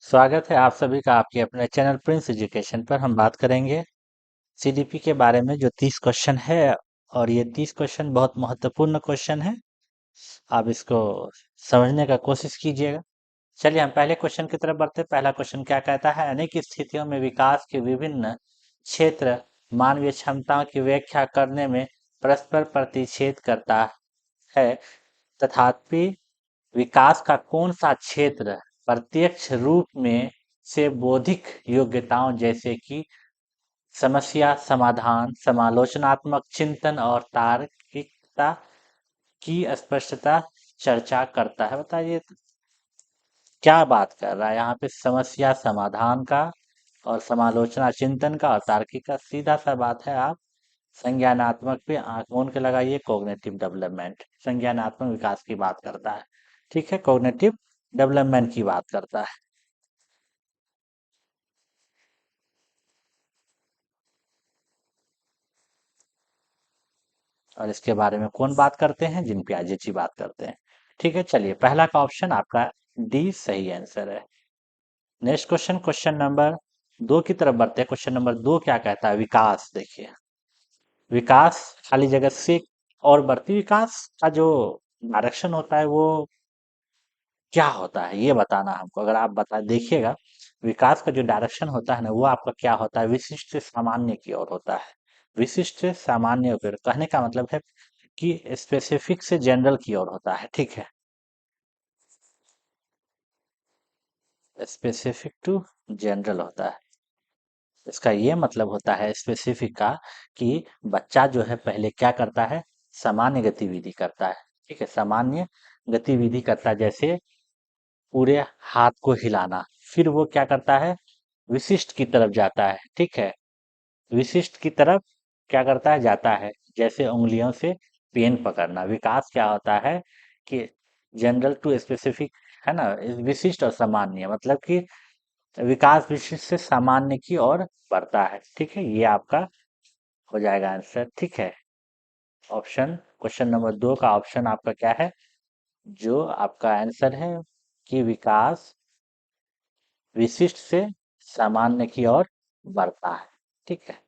स्वागत है आप सभी का आपके अपने चैनल प्रिंस एजुकेशन पर। हम बात करेंगे सीडीपी के बारे में, जो 30 क्वेश्चन है। और ये 30 क्वेश्चन बहुत महत्वपूर्ण क्वेश्चन है। आप इसको समझने का कोशिश कीजिएगा। चलिए हम पहले क्वेश्चन की तरफ बढ़ते हैं। पहला क्वेश्चन क्या कहता है? अनेक स्थितियों में विकास के विभिन्न क्षेत्र मानवीय क्षमताओं की व्याख्या करने में परस्पर प्रतिच्छेद करता है, तथापि विकास का कौन सा क्षेत्र प्रत्यक्ष रूप में से बौद्धिक योग्यताओं जैसे कि समस्या समाधान, समालोचनात्मक चिंतन और तार्किकता की स्पष्टता चर्चा करता है? बताइए तो, क्या बात कर रहा है यहाँ पे? समस्या समाधान का और समालोचना चिंतन का और तार्किक का, सीधा सा बात है। आप संज्ञानात्मक पे आंख मूंद के लगाइए। कॉग्निटिव डेवलपमेंट, संज्ञानात्मक विकास की बात करता है। ठीक है, कॉग्निटिव डेवलपमेंट की बात करता है। और इसके बारे में कौन बात करते हैं? जिन प्याजे जी बात करते हैं। ठीक है, चलिए पहला का ऑप्शन आपका डी सही आंसर है। नेक्स्ट क्वेश्चन, क्वेश्चन नंबर 2 की तरफ बढ़ते हैं। क्वेश्चन नंबर 2 क्या कहता है? विकास। देखिए, विकास खाली जगह से और बढ़ती विकास का जो डायरेक्शन होता है वो क्या होता है, ये बताना हमको। अगर आप बता देखिएगा, विकास का जो डायरेक्शन होता है ना, वो आपका क्या होता है? विशिष्ट से सामान्य की ओर होता है। विशिष्ट से सामान्य की ओर कहने का मतलब है कि स्पेसिफिक से जनरल की ओर होता है। ठीक है, स्पेसिफिक टू जनरल होता है। इसका ये मतलब होता है स्पेसिफिक का, कि बच्चा जो है पहले क्या करता है? सामान्य गतिविधि करता है। ठीक है, सामान्य गतिविधि करता है, जैसे पूरे हाथ को हिलाना। फिर वो क्या करता है? विशिष्ट की तरफ जाता है। ठीक है, विशिष्ट की तरफ क्या करता है? जाता है। जैसे उंगलियों से पेन पकड़ना। विकास क्या होता है कि जनरल टू स्पेसिफिक, है ना? विशिष्ट और सामान्य, मतलब कि विकास विशिष्ट से सामान्य की ओर बढ़ता है। ठीक है, ये आपका हो जाएगा आंसर। ठीक है, ऑप्शन क्वेश्चन नंबर 2 का ऑप्शन आपका क्या है? जो आपका आंसर है कि विकास विशिष्ट से सामान्य की ओर बढ़ता है। ठीक है,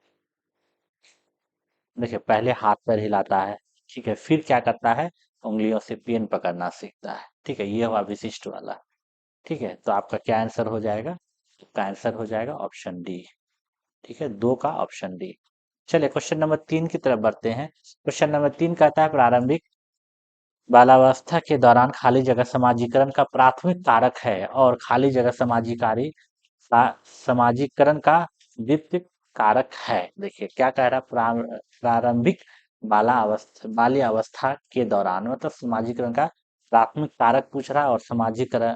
देखिए पहले हाथ पैर हिलाता है। ठीक है, फिर क्या करता है? उंगलियों से पेन पकड़ना सीखता है। ठीक है, ये हुआ विशिष्ट वाला। ठीक है, तो आपका क्या आंसर हो जाएगा? आपका आंसर हो जाएगा ऑप्शन डी। ठीक है, 2 का ऑप्शन डी। चलिए क्वेश्चन नंबर 3 की तरफ बढ़ते हैं। क्वेश्चन नंबर 3 कहता है प्रारंभिक बालावस्था के दौरान खाली जगह समाजीकरण का प्राथमिक कारक है और खाली जगह समाजीकरण का द्वितीय कारक है। देखिए क्या कह रहा है? प्रारंभिक बाल्य अवस्था के दौरान, मतलब समाजीकरण का प्राथमिक कारक पूछ रहा है और समाजीकरण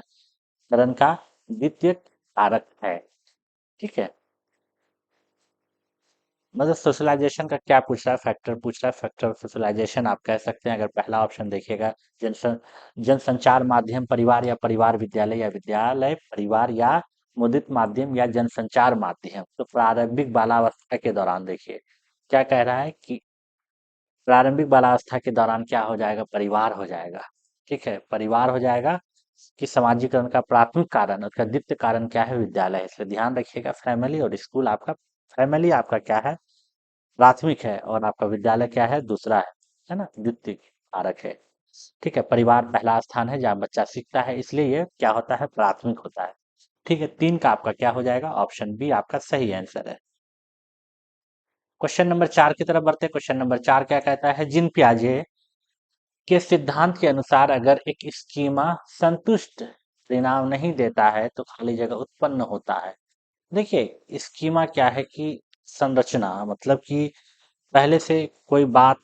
करण का द्वितीय कारक है। ठीक है, मतलब सोशलाइजेशन का क्या पूछ रहा है? फैक्टर पूछ रहा है। फैक्टर ऑफ सोशलाइजेशन आप कह सकते हैं। अगर पहला ऑप्शन देखिएगा, जनसं जनसंचार माध्यम परिवार या परिवार विद्यालय, या विद्यालय परिवार या मुद्रित माध्यम या जनसंचार माध्यम। तो प्रारंभिक बालावस्था के दौरान देखिए क्या कह रहा है कि प्रारंभिक बालावस्था के दौरान क्या हो जाएगा? परिवार हो जाएगा। ठीक है, परिवार हो जाएगा। कि समाजीकरण का प्राथमिक कारण, उसका द्वितीय कारण क्या है? विद्यालय। इसलिए ध्यान रखिएगा, फैमिली और स्कूल आपका, फैमिली आपका क्या है? प्राथमिक है, और आपका विद्यालय क्या है? दूसरा है ना, द्वितीय कारक है। ठीक है, परिवार पहला स्थान है जहाँ बच्चा सीखता है, इसलिए ये क्या होता है? प्राथमिक होता है। ठीक है, 3 का आपका क्या हो जाएगा? ऑप्शन बी आपका सही आंसर है। क्वेश्चन नंबर 4 की तरफ बढ़ते हैं। क्वेश्चन नंबर 4 क्या कहता है? जिन पियाजे के सिद्धांत के अनुसार अगर एक स्कीमा संतुष्ट परिणाम नहीं देता है तो खाली जगह उत्पन्न होता है। देखिए स्कीमा क्या है कि संरचना, मतलब कि पहले से कोई बात,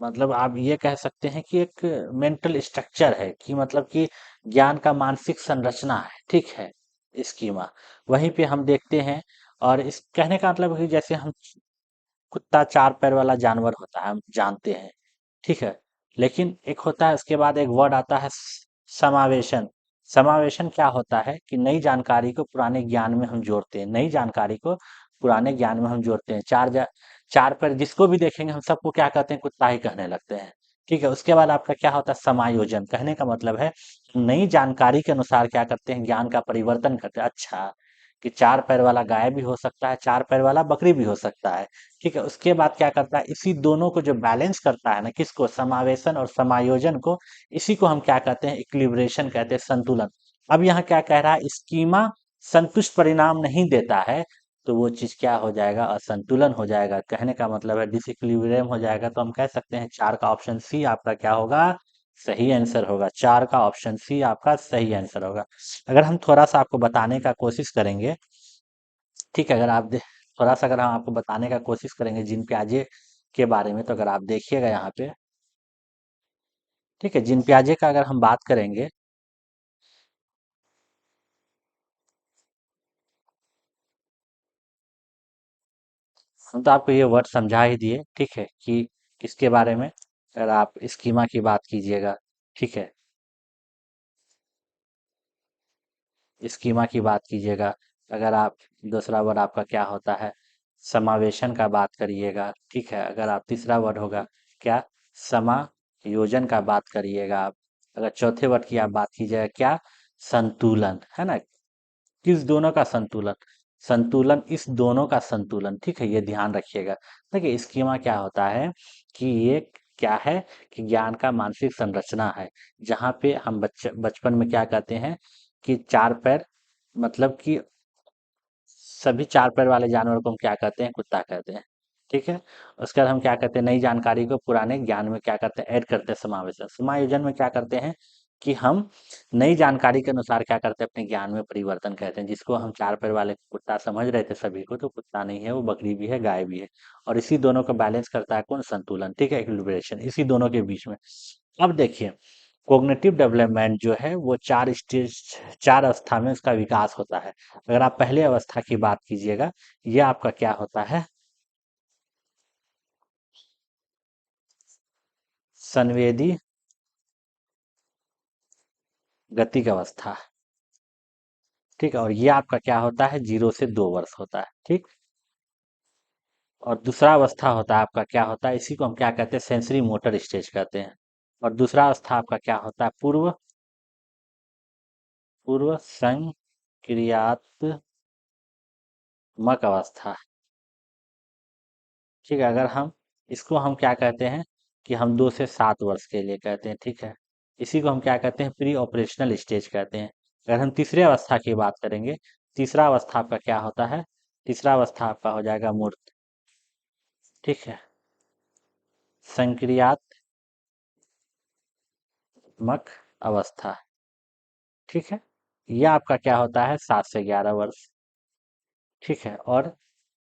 मतलब आप ये कह सकते हैं कि एक मेंटल स्ट्रक्चर है, कि मतलब कि ज्ञान का मानसिक संरचना है। ठीक है, स्कीमा वहीं पे हम देखते हैं। और इस कहने का मतलब है कि जैसे हम, कुत्ता 4 पैर वाला जानवर होता है, हम जानते हैं। ठीक है, लेकिन एक होता है, उसके बाद एक वर्ड आता है समावेशन। समावेशन क्या होता है? कि नई जानकारी को पुराने ज्ञान में हम जोड़ते हैं। नई जानकारी को पुराने ज्ञान में हम जोड़ते हैं। चार पैर जिसको भी देखेंगे हम सबको क्या कहते हैं? कुत्ता ही कहने लगते हैं। ठीक है। उसके बाद आपका क्या होता है, समायोजन। कहने का मतलब है नई जानकारी के अनुसार क्या करते हैं, ज्ञान का परिवर्तन करते हैं। अच्छा, कि चार पैर वाला गाय भी हो सकता है, चार पैर वाला बकरी भी हो सकता है। ठीक है। उसके बाद क्या करता है, इसी दोनों को जो बैलेंस करता है ना, किसको, समावेशन और समायोजन को, इसी को हम क्या कहते हैं, इक्विलिब्रेशन कहते हैं, संतुलन। अब यहाँ क्या कह रहा है, स्कीमा संतुष्ट परिणाम नहीं देता है, तो वो चीज क्या हो जाएगा, असंतुलन हो जाएगा। कहने का मतलब है डिसइक्विलिब्रियम हो जाएगा। तो हम कह सकते हैं चार का ऑप्शन सी आपका क्या होगा, सही आंसर होगा। चार का ऑप्शन सी आपका सही आंसर होगा। अगर हम थोड़ा सा आपको बताने का कोशिश करेंगे, ठीक है, अगर थोड़ा सा अगर हम आपको बताने का कोशिश करेंगे जिन प्याजे के बारे में, तो अगर आप देखिएगा यहाँ पे, ठीक है, जिन प्याजे का अगर हम बात करेंगे, हम तो आपको ये वर्ड समझा ही दिए, ठीक है, कि किसके बारे में, अगर आप स्कीमा की बात कीजिएगा, ठीक है, स्कीमा की बात कीजिएगा, अगर आप दूसरा वर्ड आपका क्या होता है, समावेशन का बात करिएगा, ठीक है, अगर आप तीसरा वर्ड होगा क्या, समायोजन का बात करिएगा आप, अगर चौथे वर्ड की आप बात कीजिएगा क्या, संतुलन, है ना, किस दोनों का संतुलन, संतुलन, इस दोनों का संतुलन, ठीक है, ये ध्यान रखिएगा। देखिए स्कीमा क्या होता है कि ये क्या है, कि ज्ञान का मानसिक संरचना है, जहाँ पे हम बचपन में क्या कहते हैं, कि चार पैर, मतलब कि सभी चार पैर वाले जानवर को हम क्या कहते हैं, कुत्ता कहते हैं। ठीक है। उसके बाद हम क्या कहते हैं, नई जानकारी को पुराने ज्ञान में क्या करते हैं, ऐड करते हैं, समावेशन। समायोजन में क्या करते हैं, कि हम नई जानकारी के अनुसार क्या करते हैं, अपने ज्ञान में परिवर्तन कहते हैं। जिसको हम चार पैर वाले कुत्ता समझ रहे थे सभी को, तो कुत्ता नहीं है, वो बकरी भी है, गाय भी है। और इसी दोनों को बैलेंस करता है कौन, संतुलन, ठीक है, इक्विलिब्रेशन, इसी दोनों के बीच में। अब देखिए, कॉग्निटिव डेवलपमेंट जो है वो चार स्टेज, चार अवस्था में उसका विकास होता है। अगर आप पहले अवस्था की बात कीजिएगा, ये आपका क्या होता है, संवेदी गतिक अवस्था, ठीक है, और ये आपका क्या होता है, 0 से 2 वर्ष होता है, ठीक। और दूसरा अवस्था होता है आपका क्या होता है, इसी को हम क्या कहते हैं, सेंसरी मोटर स्टेज कहते हैं। और दूसरा अवस्था आपका क्या होता है, पूर्व पूर्व संक्रियात्मक अवस्था, ठीक है। अगर हम इसको हम क्या कहते हैं, कि हम 2 से 7 वर्ष के लिए कहते हैं, ठीक है। इसी को हम क्या कहते हैं, प्री ऑपरेशनल स्टेज कहते हैं। अगर हम तीसरे अवस्था की बात करेंगे, तीसरा अवस्था आपका क्या होता है, तीसरा अवस्था आपका हो जाएगा मूर्त, ठीक है, संक्रियात्मक अवस्था, ठीक है। यह आपका क्या होता है, 7 से 11 वर्ष, ठीक है। और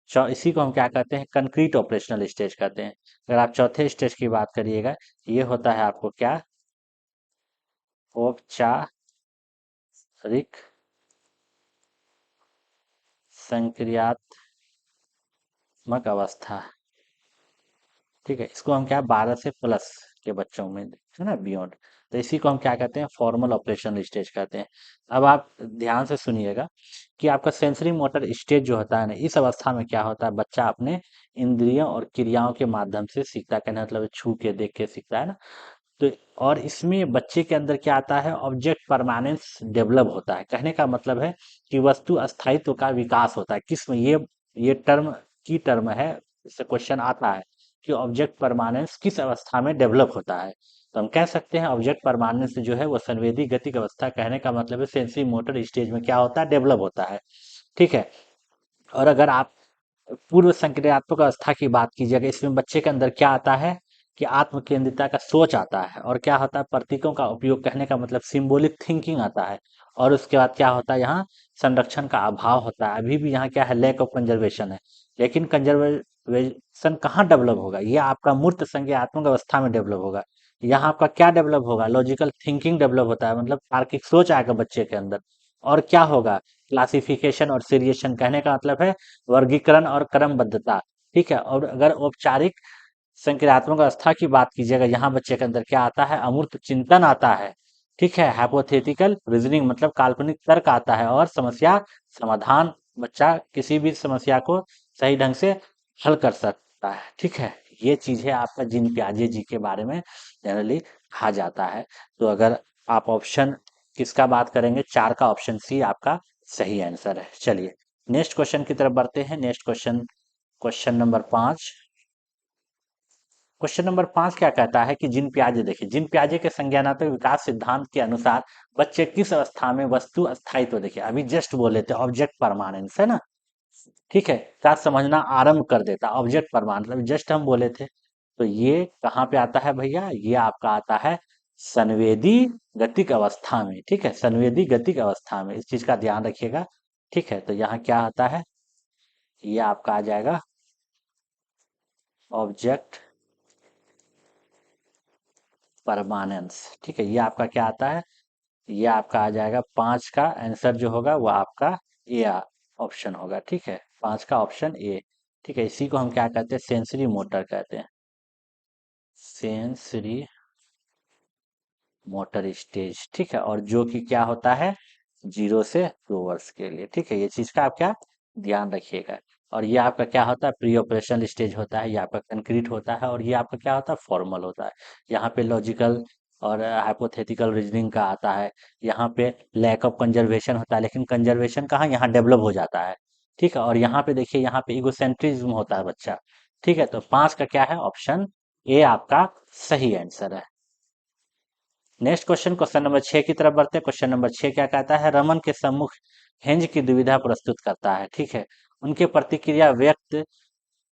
इसी को हम क्या कहते हैं, कंक्रीट ऑपरेशनल स्टेज कहते हैं। अगर आप चौथे स्टेज की बात करिएगा, ये होता है आपको क्या, औपचारिक संक्रियात्मक अवस्था, ठीक है। इसको हम क्या, 12 से प्लस के बच्चों में, है ना, बियॉन्ड। तो इसी को हम क्या कहते हैं, फॉर्मल ऑपरेशनल स्टेज कहते हैं। अब आप ध्यान से सुनिएगा, कि आपका सेंसरी मोटर स्टेज जो होता है ना, इस अवस्था में क्या होता है, बच्चा अपने इंद्रियों और क्रियाओं के माध्यम से सीखता है। कहने मतलब छू के देख के सीखता है ना। तो और इसमें बच्चे के अंदर क्या आता है, ऑब्जेक्ट परमानेंस डेवलप होता है। कहने का मतलब है कि वस्तु स्थायित्व का विकास होता है। किस में ये टर्म की टर्म है, इससे क्वेश्चन आता है कि ऑब्जेक्ट परमानेंस किस अवस्था में डेवलप होता है। तो हम कह सकते हैं ऑब्जेक्ट परमानेंस जो है वो संवेदी गतिक अवस्था, कहने का मतलब है सेंसरी मोटर स्टेज में क्या होता है, डेवलप होता है, ठीक है। और अगर आप पूर्व संक्रियात्मक अवस्था की बात कीजिएगा, इसमें बच्चे के अंदर क्या आता है, कि आत्म केंद्रिता का सोच आता है। और क्या होता है, प्रतीकों का उपयोग, कहने का मतलब सिंबॉलिक थिंकिंग आता है। और उसके बाद क्या होता है, यहाँ संरक्षण का अभाव होता है। अभी भी यहाँ क्या है, लैक ऑफ कंजर्वेशन है। लेकिन कंजर्वेशन कहाँ डेवलप होगा, ये आपका मूर्त संज्ञात्मक अवस्था में डेवलप होगा। यहाँ आपका क्या डेवलप होगा, लॉजिकल थिंकिंग डेवलप होता है, मतलब तार्किक सोच आएगा बच्चे के अंदर। और क्या होगा, क्लासिफिकेशन और सीरिएशन, कहने का मतलब है वर्गीकरण और क्रमबद्धता, ठीक है। और अगर औपचारिक संक्रियात्मक अवस्था की बात कीजिएगा, यहाँ बच्चे के अंदर क्या आता है, अमूर्त चिंतन आता है, ठीक है, हाइपोथेटिकल रीजनिंग, मतलब काल्पनिक तर्क आता है, और समस्या समाधान, बच्चा किसी भी समस्या को सही ढंग से हल कर सकता है, ठीक है। ये चीज है आपका जिन प्याजे जी के बारे में जनरली कहा जाता है। तो अगर आप ऑप्शन किसका बात करेंगे, 4 का ऑप्शन सी आपका सही आंसर है। चलिए नेक्स्ट क्वेश्चन की तरफ बढ़ते हैं। Next question, question number 5। Question number 5 क्या कहता है कि जिन प्याजे, देखिए जिन प्याजे के संज्ञानात्मक विकास सिद्धांत के अनुसार बच्चे किस अवस्था में वस्तु स्थायित्व, देखिए अभी जस्ट बोले थे ऑब्जेक्ट परमानेंस है ना, ठीक है, का समझना आरंभ कर देता। ऑब्जेक्ट परमानेंस मतलब जस्ट हम बोले थे। तो ये कहाँ पे आता है भैया, ये आपका आता है संवेदी गतिक अवस्था में। ठीक है, संवेदी गतिक अवस्था में, इस चीज का ध्यान रखिएगा। ठीक है, तो यहाँ क्या आता है, ये आपका आ जाएगा ऑब्जेक्ट परमानेंस। ठीक है, ये आपका क्या आता है, ये आपका आ जाएगा 5 का आंसर जो होगा वो आपका ए ऑप्शन होगा। ठीक है, 5 का ऑप्शन ए। ठीक है, इसी को हम क्या कहते हैं, सेंसरी मोटर कहते हैं, सेंसरी मोटर स्टेज। ठीक है, और जो कि क्या होता है 0 से 2 वर्ष के लिए। ठीक है, ये चीज का आप क्या ध्यान रखिएगा। और ये आपका क्या होता है, प्री ऑपरेशनल स्टेज होता है, ये आपका कंक्रीट होता है, और ये आपका क्या होता है, फॉर्मल होता है। यहाँ पे लॉजिकल और हाइपोथेटिकल रीजनिंग का आता है। यहाँ पे लैक ऑफ कंजर्वेशन होता है, लेकिन कंजर्वेशन कहाँ, यहाँ डेवलप हो जाता है। ठीक है, और यहाँ पे देखिए, यहाँ पे इगोसेंट्रिज्म होता है बच्चा। ठीक है, तो 5 का क्या है, ऑप्शन ए आपका सही आंसर है। नेक्स्ट क्वेश्चन, क्वेश्चन नंबर 6 की तरफ बढ़ते हैं। क्वेश्चन नंबर 6 क्या कहता है, रमन के सम्मुख हेंज की दुविधा प्रस्तुत करता है। ठीक है, उनके प्रतिक्रिया व्यक्त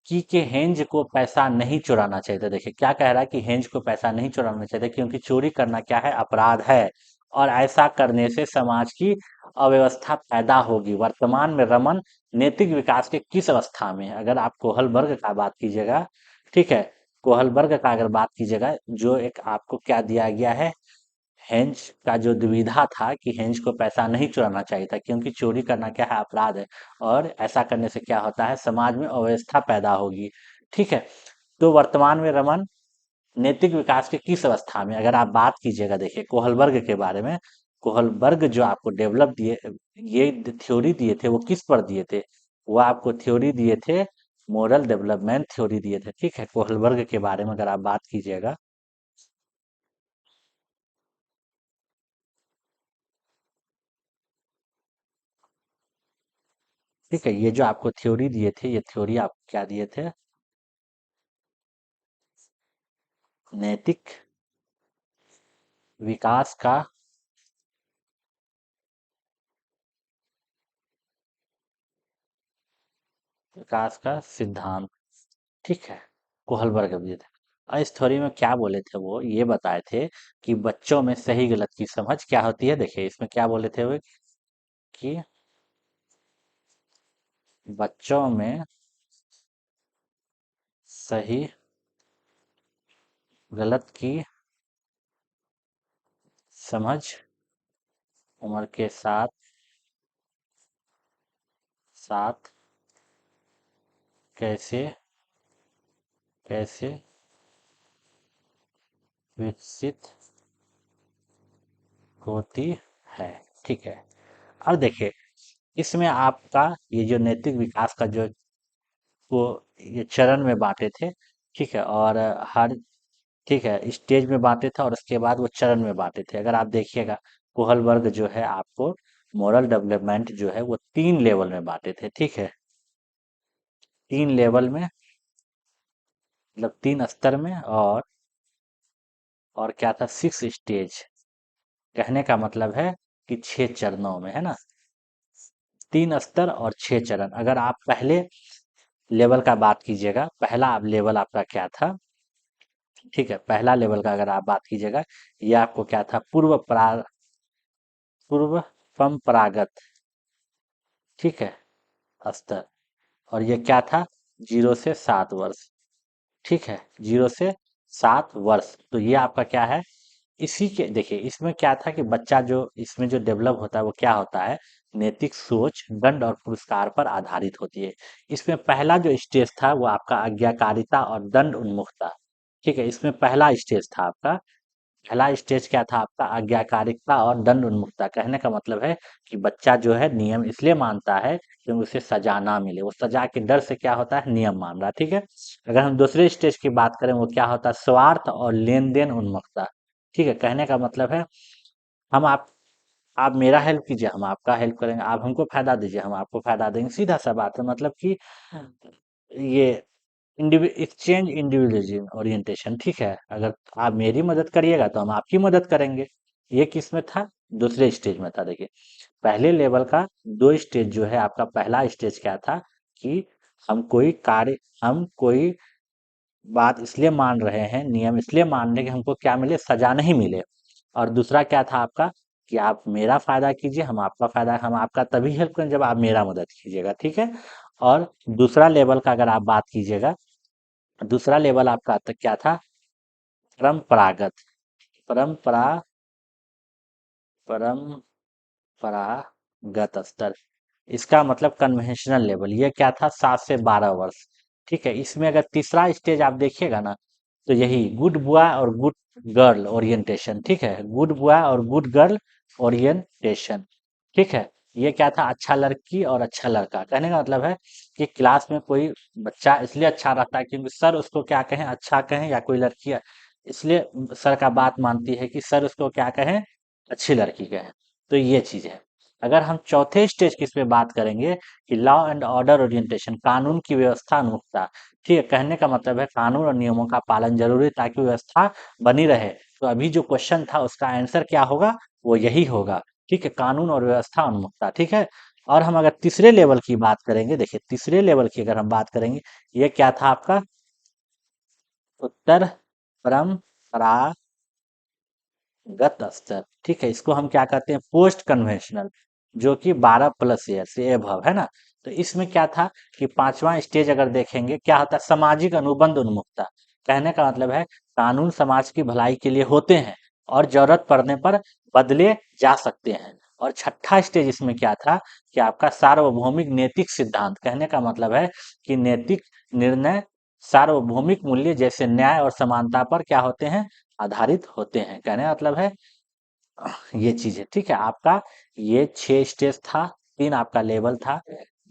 की कि हेंज को पैसा नहीं चुराना चाहिए था। देखिए क्या कह रहा है कि हेंज को पैसा नहीं चुराना चाहिए क्योंकि चोरी करना क्या है, अपराध है, और ऐसा करने से समाज की अव्यवस्था पैदा होगी। वर्तमान में रमन नैतिक विकास के किस अवस्था में है? अगर आप कोहलबर्ग का बात कीजिएगा, ठीक है, कोहलबर्ग का अगर बात कीजिएगा, जो एक आपको क्या दिया गया है, हेंज का जो दुविधा था कि हेंज को पैसा नहीं चुराना चाहिए था क्योंकि चोरी करना क्या है, अपराध है, और ऐसा करने से क्या होता है, समाज में अव्यवस्था पैदा होगी। ठीक है, तो वर्तमान में रमन नैतिक विकास के किस अवस्था में, अगर आप बात कीजिएगा, देखिए कोहलबर्ग के बारे में, कोहलबर्ग जो आपको डेवलप दिए, ये थ्योरी दिए थे, वो किस पर दिए थे, वो आपको थ्योरी दिए थे, मोरल डेवलपमेंट थ्योरी दिए थे। ठीक है, कोहलबर्ग के बारे में अगर आप बात कीजिएगा, ठीक है, ये जो आपको थ्योरी दिए थे, ये थ्योरी आप क्या दिए थे, नैतिक विकास का, विकास का सिद्धांत। ठीक है, कोहलबर्ग दिए थे। और इस थ्योरी में क्या बोले थे, वो ये बताए थे कि बच्चों में सही गलत की समझ क्या होती है। देखिए इसमें क्या बोले थे वो, कि बच्चों में सही गलत की समझ उम्र के साथ साथ कैसे कैसे विकसित होती है। ठीक है, और देखिए इसमें आपका ये जो नैतिक विकास का जो, वो ये चरण में बांटे थे। ठीक है, और हर, ठीक है, स्टेज में बांटे थे और उसके बाद वो चरण में बांटे थे। अगर आप देखिएगा कोहलबर्ग जो है आपको मोरल डेवलपमेंट जो है वो 3 लेवल में बांटे थे। ठीक है, 3 लेवल में, मतलब 3 स्तर में, और क्या था, 6 स्टेज। कहने का मतलब है कि 6 चरणों में, है ना, 3 स्तर और 6 चरण। अगर आप पहले लेवल का बात कीजिएगा, पहला लेवल आपका क्या था, ठीक है, पहला लेवल का अगर आप बात कीजिएगा, ये आपको क्या था, पूर्व परंपरागत, ठीक है, स्तर। और ये क्या था, 0 से 7 वर्ष। ठीक है, 0 से 7 वर्ष, तो ये आपका क्या है, इसी के देखिए इसमें क्या था कि बच्चा जो इसमें जो डेवलप होता है वो क्या होता है, नैतिक सोच दंड और पुरस्कार पर आधारित होती है। इसमें पहला जो स्टेज था वो आपका आज्ञाकारिता और दंड उन्मुखता। ठीक है, इसमें पहला स्टेज था आपका पहला स्टेज क्या था आपका, आज्ञाकारिकता और दंड उन्मुखता। कहने का मतलब है कि बच्चा जो है नियम इसलिए मानता है क्योंकि उसे सजा ना मिले, वो सजा के डर से क्या होता है, नियम मान रहा है। ठीक है, अगर हम दूसरे स्टेज की बात करें, वो क्या होता है, स्वार्थ और लेन देन उन्मुखता। ठीक है, कहने का मतलब है हम आप मेरा हेल्प कीजिए, हम आपका हेल्प करेंगे, आप हमको फायदा दीजिए, हम आपको फायदा देंगे, सीधा सा बात है। मतलब कि ये एक्सचेंज इंडिविजुअलिज्म ओरिएंटेशन। ठीक है, अगर आप मेरी मदद करिएगा तो हम आपकी मदद करेंगे। ये किस में था, दूसरे स्टेज में था। देखिए, पहले लेवल का दो स्टेज जो है आपका, पहला स्टेज क्या था कि हम कोई बात इसलिए मान रहे हैं, नियम इसलिए मान रहे हैं कि हमको क्या मिले, सजा नहीं मिले। और दूसरा क्या था आपका कि आप मेरा फायदा कीजिए, हम आपका तभी हेल्प करें जब आप मेरा मदद कीजिएगा। ठीक है, और दूसरा लेवल का अगर आप बात कीजिएगा, दूसरा लेवल आपका क्या था, परंपरागत, परंपरा परंपरागत स्तर। इसका मतलब कन्वेंशनल लेवल, ये क्या था, 7 से 12 वर्ष। ठीक है, इसमें अगर तीसरा स्टेज आप देखिएगा ना, तो यही गुड बॉय और गुड गर्ल ओरिएंटेशन। ठीक है, गुड बॉय और गुड गर्ल ओरिएंटेशन। ठीक है, ये क्या था, अच्छा लड़की और अच्छा लड़का। कहने का मतलब है कि क्लास में कोई बच्चा इसलिए अच्छा रहता है क्योंकि सर उसको क्या कहें, अच्छा कहें, या कोई लड़की है इसलिए सर का बात मानती है कि सर उसको क्या कहें, अच्छी लड़की कहें। तो ये चीज है। अगर हम चौथे स्टेज की इसमें बात करेंगे कि लॉ एंड ऑर्डर ओरिएंटेशन, कानून की व्यवस्था उन्मुखता। ठीक है, कहने का मतलब है कानून और नियमों का पालन जरूरी है ताकि व्यवस्था बनी रहे। तो अभी जो क्वेश्चन था उसका आंसर क्या होगा, वो यही होगा। ठीक है, कानून और व्यवस्था उन्मुखता। ठीक है, और हम अगर तीसरे लेवल की बात करेंगे, देखिए तीसरे लेवल की अगर हम बात करेंगे, ये क्या था आपका, उत्तर परंपरागत स्तर। ठीक है, इसको हम क्या कहते हैं, पोस्ट कन्वेंशनल, जो कि 12 प्लस ईयर से एभव है ना। तो इसमें क्या था कि पांचवा स्टेज अगर देखेंगे, क्या होता है, सामाजिक अनुबंध उन्मुखता। कहने का मतलब है कानून समाज की भलाई के लिए होते हैं और जरूरत पड़ने पर बदले जा सकते हैं। और छठा स्टेज इसमें क्या था कि आपका सार्वभौमिक नैतिक सिद्धांत। कहने का मतलब है कि नैतिक निर्णय सार्वभौमिक मूल्य जैसे न्याय और समानता पर क्या होते हैं, आधारित होते हैं। कहने का मतलब है ये चीज है। ठीक है, आपका ये 6 स्टेज था, 3 आपका लेवल था,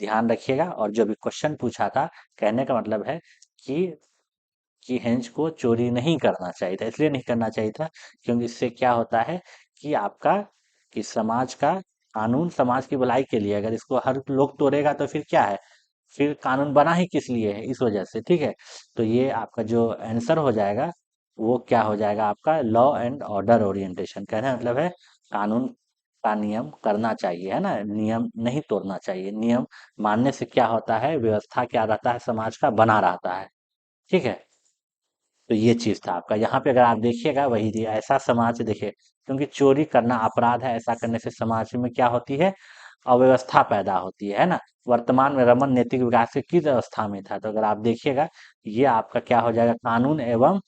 ध्यान रखिएगा। और जो भी क्वेश्चन पूछा था, कहने का मतलब है कि हेंज को चोरी नहीं करना चाहिए था, इसलिए नहीं करना चाहिए था क्योंकि इससे क्या होता है कि आपका कि समाज का कानून समाज की भलाई के लिए, अगर इसको हर लोग तोड़ेगा तो फिर क्या है, फिर कानून बना ही किस लिए है, इस वजह से। ठीक है, तो ये आपका जो आंसर हो जाएगा वो क्या हो जाएगा आपका, लॉ एंड ऑर्डर ओरिएंटेशन। कहने का मतलब है कानून का नियम करना चाहिए, है ना, नियम नहीं तोड़ना चाहिए। नियम मानने से क्या होता है, व्यवस्था क्या रहता है, समाज का बना रहता है। ठीक है, तो ये चीज था आपका। यहाँ पे अगर आप देखिएगा वही थी, ऐसा समाज देखिए, क्योंकि चोरी करना अपराध है, ऐसा करने से समाज में क्या होती है, अव्यवस्था पैदा होती है ना। वर्तमान में रमन नैतिक विकास की किस अवस्था में था, तो अगर आप देखिएगा, ये आपका क्या हो जाएगा, कानून एवं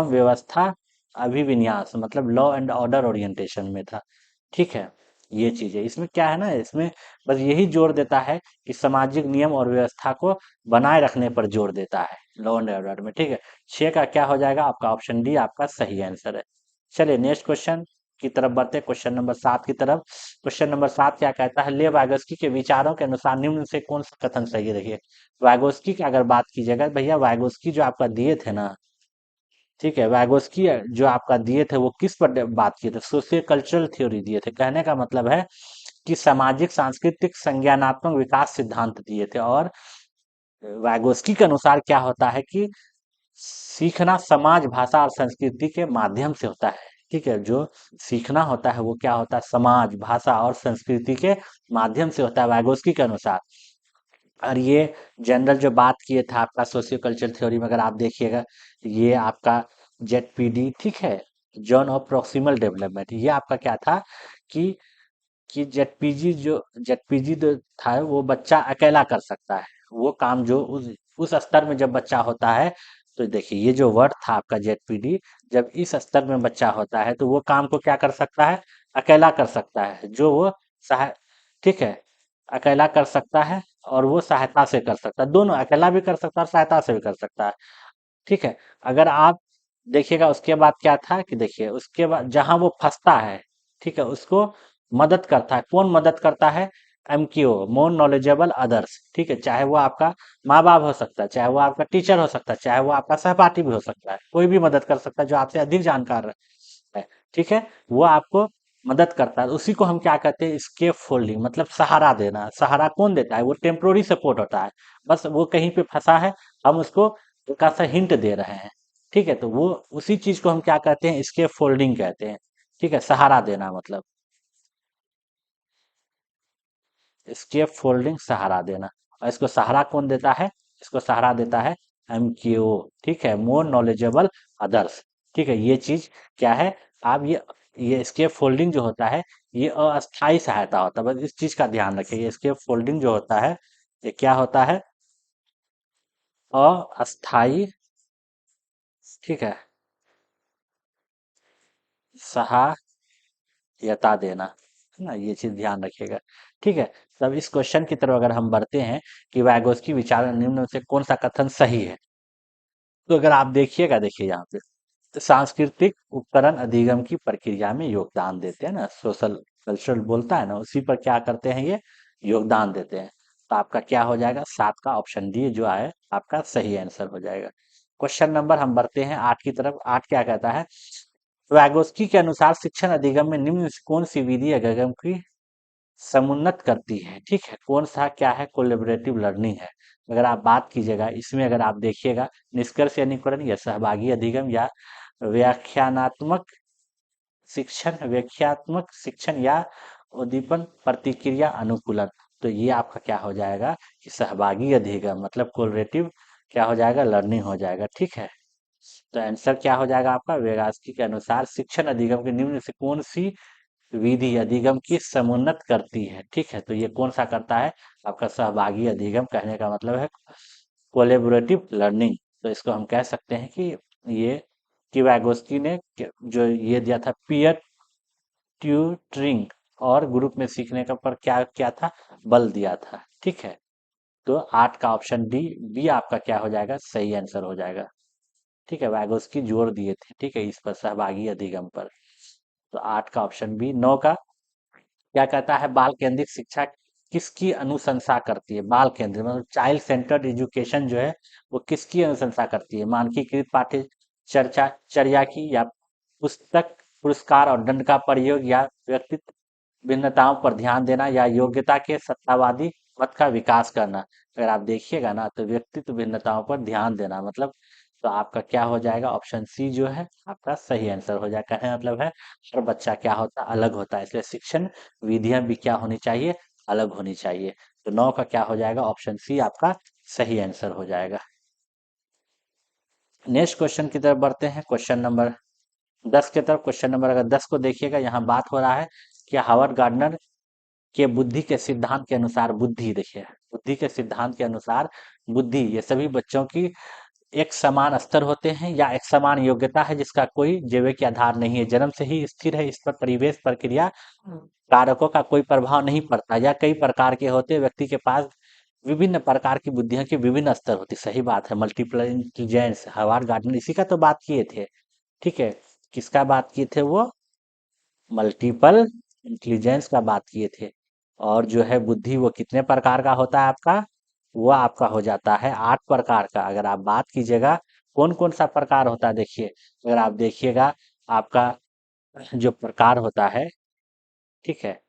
व्यवस्था अभिविन्यास, मतलब लॉ एंड ऑर्डर ओरिएंटेशन में था। ठीक है, ये चीज है। इसमें क्या है ना, इसमें बस यही जोर देता है कि सामाजिक नियम और व्यवस्था को बनाए रखने पर जोर देता है लॉ एंड ऑर्डर में। ठीक है, 6 का क्या हो जाएगा आपका, ऑप्शन डी आपका सही आंसर है। चलिए नेक्स्ट क्वेश्चन की तरफ बढ़ते हैं, क्वेश्चन नंबर 7 की तरफ। क्वेश्चन नंबर 7 क्या कहता है, ले वाइगोस्की के विचारों के अनुसार निम्न से कौन सा कथन सही है। देखिए, वाइगोस्की की अगर बात कीजिएगा, भैया वाइगोस्की जो आपका दिए थे ना, ठीक है, वैगोस्की जो आपका दिए थे वो किस पर बात किए थे, सोशियो कल्चरल थ्योरी दिए थे। कहने का मतलब है कि सामाजिक सांस्कृतिक संज्ञानात्मक विकास सिद्धांत दिए थे। और वैगोस्की के अनुसार क्या होता है कि सीखना समाज भाषा और संस्कृति के माध्यम से होता है। ठीक है, जो सीखना होता है वो क्या होता है, समाज भाषा और संस्कृति के माध्यम से होता है वैगोस्की के अनुसार। और ये जनरल जो बात किए थे आपका सोशियो कल्चर थ्योरी में, अगर आप देखिएगा, ये आपका जेडपीडी, ठीक है, जॉन ऑफ प्रोक्सिमल डेवलपमेंट, ये आपका क्या था कि जेडपीजी जो जेडपीजी जो था वो बच्चा अकेला कर सकता है, वो काम जो उस स्तर में जब बच्चा होता है। तो देखिए, ये जो वर्ड था आपका जेडपीडी, जब इस स्तर में बच्चा होता है तो वो काम को क्या कर सकता है, अकेला कर सकता है, जो वो सहाय ठीक है, अकेला कर सकता है और वो सहायता से कर सकता है, दोनों, अकेला भी कर सकता है और सहायता से भी कर सकता है। ठीक है, अगर आप देखिएगा उसके बाद क्या था कि देखिए उसके बाद जहां वो फंसता है, ठीक है, उसको मदद करता है। कौन मदद करता है? एमक्यू, मोर नॉलेजेबल अदर्स, ठीक है, चाहे वो आपका माँ बाप हो सकता है, चाहे वो आपका टीचर हो सकता है, चाहे वो आपका सहपाठी भी हो सकता है, कोई भी मदद कर सकता है जो आपसे अधिक जानकार है, ठीक है, वो आपको मदद करता है। उसी को हम क्या कहते हैं? स्केप फोल्डिंग, मतलब सहारा देना। सहारा कौन देता है? वो टेम्पोररी सपोर्ट होता है, बस वो कहीं पे फंसा है, हम उसको हल्का सा हिंट दे रहे हैं, ठीक है, तो वो उसी चीज को हम क्या कहते हैं? स्केप फोल्डिंग कहते हैं, ठीक है, सहारा देना मतलब स्केप फोल्डिंग, सहारा देना। और इसको सहारा कौन देता है? इसको सहारा देता है एमक्यू, ठीक है, मोर नॉलेजेबल अदर्स, ठीक है, ये चीज क्या है? आप ये स्केप फोल्डिंग जो होता है, ये अस्थाई सहायता होता है, बस इस चीज का ध्यान रखिए। ये स्केप फोल्डिंग जो होता है, ये क्या होता है? अस्थाई, ठीक है, सहायता देना, है ना, ये चीज ध्यान रखिएगा, ठीक है। तब इस क्वेश्चन की तरफ अगर हम बढ़ते हैं कि वैगोस्की विचार निम्न में से कौन सा कथन सही है, तो अगर आप देखिएगा, देखिए यहाँ पे सांस्कृतिक उपकरण अधिगम की प्रक्रिया में योगदान देते हैं ना, सोशल कल्चरल बोलता है ना, उसी पर क्या करते हैं? ये योगदान देते हैं। तो आपका क्या हो जाएगा? सात का ऑप्शन डी जो है आपका सही आंसर हो जाएगा। क्वेश्चन नंबर हम बढ़ते हैं आठ की तरफ। आठ क्या कहता है? वैगोस्की के अनुसार शिक्षण अधिगम में निम्न में से कौन सी विधि अधिगम की समुन्नत करती है, ठीक है, कौन सा क्या है? कोलेबरेटिव लर्निंग है। अगर आप बात कीजिएगा इसमें, अगर आप देखिएगा निष्कर्ष या अनुकरण या सहभागी अधिगम या व्याख्यानात्मक व्याख्यात्मक शिक्षण या उद्दीपन प्रतिक्रिया अनुकूलन, तो ये आपका क्या हो जाएगा? कि सहभागी अधिगम मतलब कोलरेटिव क्या हो जाएगा? लर्निंग हो जाएगा, ठीक है। तो आंसर क्या हो जाएगा आपका? वेगास्की के अनुसार शिक्षण अधिगम के निम्न से कौन सी विधि अधिगम की समुन्नत करती है, ठीक है, तो ये कौन सा करता है? आपका सहभागी अधिगम, कहने का मतलब है कोलेबोरेटिव लर्निंग। तो इसको हम कह सकते हैं कि ये कि वैगोस्की ने जो ये दिया था पीयर ट्यूटरिंग और ग्रुप में सीखने का पर क्या क्या था? बल दिया था, ठीक है। तो आठ का ऑप्शन डी बी आपका क्या हो जाएगा? सही आंसर हो जाएगा, ठीक है, वैगोस्की जोर दिए थे, ठीक है, इस पर सहभागी अधिगम पर। तो आठ का ऑप्शन बी। नौ का क्या कहता है? बाल केंद्रित शिक्षा किसकी अनुशंसा करती है? बाल केंद्रित मतलब चाइल्ड सेंटर्ड एजुकेशन जो है वो किसकी अनुशंसा करती है? मानकीकृत पाठ्य चर्चा चर्या की, या पुस्तक पुरस्कार और दंड का प्रयोग, या व्यक्तित्व भिन्नताओं पर ध्यान देना, या योग्यता के सत्तावादी मत का विकास करना। अगर आप देखिएगा ना तो व्यक्तित्व भिन्नताओं पर ध्यान देना मतलब, तो आपका क्या हो जाएगा? ऑप्शन सी जो है आपका सही आंसर हो जाएगा। कहने का मतलब है हर बच्चा क्या होता है? अलग होता है, इसलिए शिक्षण विधियां भी क्या होनी चाहिए? अलग होनी चाहिए। तो नौ का क्या हो जाएगा? ऑप्शन सी आपका सही आंसर हो जाएगा। नेक्स्ट क्वेश्चन की तरफ बढ़ते हैं, क्वेश्चन नंबर 10 की तरफ। क्वेश्चन नंबर अगर 10 को देखिएगा, यहाँ बात हो रहा है कि हावर्ड गार्डनर के बुद्धि के सिद्धांत के अनुसार, बुद्धि देखिए, बुद्धि के सिद्धांत के अनुसार बुद्धि ये सभी बच्चों की एक समान स्तर होते हैं या एक समान योग्यता है जिसका कोई जैविक आधार नहीं है, जन्म से ही स्थिर है, इस पर परिवेश प्रक्रिया कारकों का कोई प्रभाव नहीं पड़ता, या कई प्रकार के होते व्यक्ति के पास विभिन्न प्रकार की बुद्धियों के विभिन्न स्तर होते। सही बात है, मल्टीपल इंटेलिजेंस हार्वर्ड गार्डनर इसी का तो बात किए थे, ठीक है, किसका बात किए थे वो? मल्टीपल इंटेलिजेंस का बात किए थे। और जो है बुद्धि वो कितने प्रकार का होता है आपका? वो आपका हो जाता है 8 प्रकार का। अगर आप बात कीजिएगा कौन कौन सा प्रकार होता है, देखिए, अगर आप देखिएगा आपका जो प्रकार होता है, ठीक है,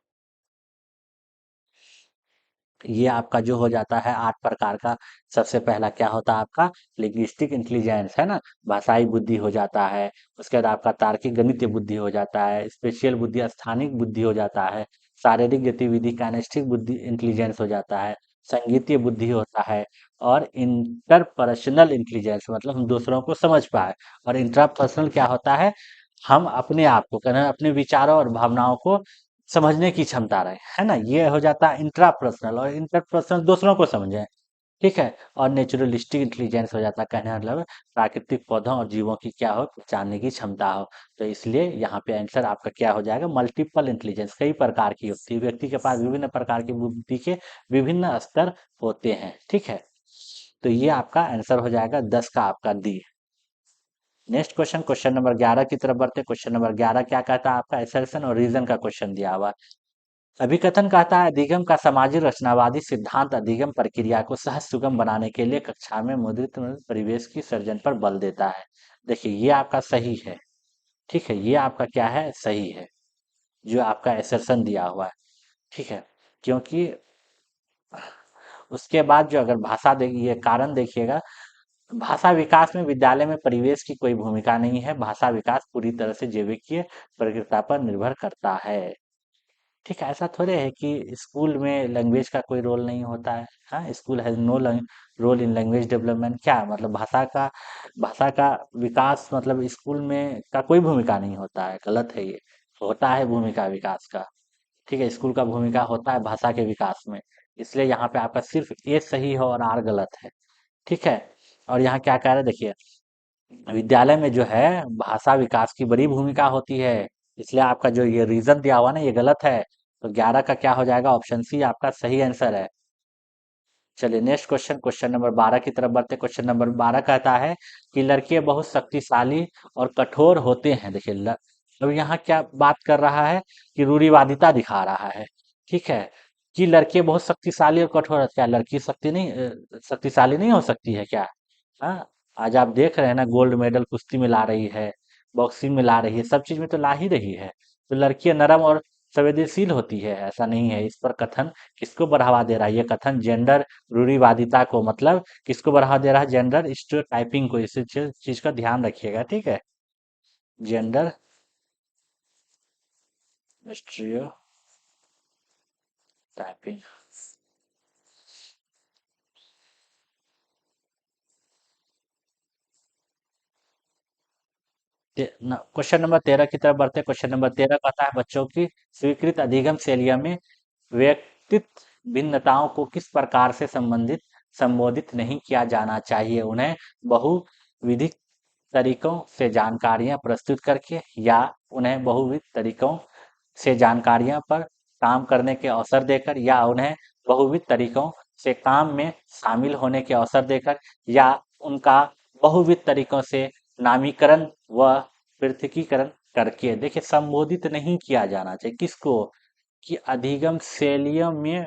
ये आपका जो हो जाता है 8 प्रकार का। सबसे पहला क्या होता है आपका? लिंग्विस्टिक इंटेलिजेंस, है ना, भाषाई बुद्धि हो जाता है। उसके बाद आपका तार्किक गणितीय बुद्धि हो जाता है, स्पेशियल बुद्धि स्थानिक बुद्धि हो जाता है, शारीरिक गतिविधि काइनेस्टिक बुद्धि इंटेलिजेंस हो जाता है, संगीतीय बुद्धि होता है, और इंटरपर्सनल इंटेलिजेंस मतलब हम दूसरों को समझ पाए। और इंट्रापर्सनल क्या होता है? हम अपने आप को कहना, अपने विचारों और भावनाओं को समझने की क्षमता रहे, है ना, ये हो जाता है इंट्रापर्सनल। और इंटरपर्सनल दूसरों को समझे, ठीक है। और नेचुरलिस्टिक इंटेलिजेंस हो जाता है, कहने का मतलब प्राकृतिक पौधों और जीवों की क्या हो? पहचानने की क्षमता हो। तो इसलिए यहाँ पे आंसर आपका क्या हो जाएगा? मल्टीपल इंटेलिजेंस, कई प्रकार की होती है, व्यक्ति के पास विभिन्न प्रकार की बुद्धि के विभिन्न स्तर होते हैं, ठीक है। तो ये आपका आंसर हो जाएगा 10 का आपका D. Next question, question number 11 की तरफ बढ़ते। क्वेश्चन नंबर 11 क्या कहता है आपका, एसर्शन और रीजन का क्वेश्चन दिया हुआ है। अभिकथन कहता है अधिगम का सामाजिक रचनावादी सिद्धांत अधिगम प्रक्रिया को सहज सुगम बनाने के लिए कक्षा में मुद्रित परिवेश की सर्जन पर बल देता है। देखिए ये आपका सही है, ठीक है, ये आपका क्या है, सही है, जो आपका एसर्शन दिया हुआ है, ठीक है। क्योंकि उसके बाद जो अगर भाषा देखिए कारण देखिएगा, भाषा विकास में विद्यालय में परिवेश की कोई भूमिका नहीं है, भाषा विकास पूरी तरह से जैविकीय प्रक्रिया पर निर्भर करता है। ठीक है, ऐसा थोड़े है कि स्कूल में लैंग्वेज का कोई रोल नहीं होता है। हाँ, school has no role in language development, क्या मतलब भाषा का विकास मतलब स्कूल में का कोई भूमिका नहीं होता है, गलत है ये। होता है भूमिका विकास का, ठीक है, स्कूल का भूमिका होता है भाषा के विकास में। इसलिए यहाँ पे आपका सिर्फ ए सही है और आर गलत है, ठीक है। और यहाँ क्या कह रहे हैं देखिए, विद्यालय में जो है भाषा विकास की बड़ी भूमिका होती है, इसलिए आपका जो ये रीजन दिया हुआ ना ये गलत है। तो 11 का क्या हो जाएगा, ऑप्शन सी आपका सही आंसर है। चलिए नेक्स्ट क्वेश्चन, क्वेश्चन नंबर 12 की तरफ बढ़ते। क्वेश्चन नंबर 12 कहता है कि लड़के बहुत शक्तिशाली और कठोर होते हैं। देखिए अब यहाँ क्या बात कर रहा है कि रूढ़िवादिता दिखा रहा है, ठीक है, कि लड़के बहुत शक्तिशाली और कठोर होते हैं। क्या लड़की शक्तिशाली नहीं हो सकती है क्या? हाँ, आज आप देख रहे हैं ना, गोल्ड मेडल कुश्ती में ला रही है, बॉक्सिंग में ला रही है, सब चीज में तो ला ही रही है। तो लड़कियां नरम और संवेदनशील होती है, ऐसा नहीं है। इस पर कथन किसको बढ़ावा दे रहा है, ये कथन जेंडर रूढ़िवादिता को, मतलब किसको बढ़ावा दे रहा है, जेंडर स्टीरियोटाइपिंग को। इस चीज का ध्यान रखिएगा, ठीक है, जेंडर स्टीरियोटाइपिंग। क्वेश्चन नंबर 13 की तरफ बढ़ते हैं। क्वेश्चन नंबर 13 कहता है बच्चों की स्वीकृत अधिगम शैलियों में व्यक्तित्व भिन्नताओं को किस प्रकार से संबोधित नहीं किया जाना चाहिए, उन्हें बहुविधिक तरीकों से जानकारियां प्रस्तुत करके, या उन्हें बहुविध तरीकों से जानकारियां पर काम करने के अवसर देकर, या उन्हें बहुविध तरीकों से काम में शामिल होने के अवसर देकर, या उनका बहुविध तरीकों से नामीकरण व पृथकीकरण करके। देखिए संबोधित नहीं किया जाना चाहिए किसको, कि अधिगम शैलियों में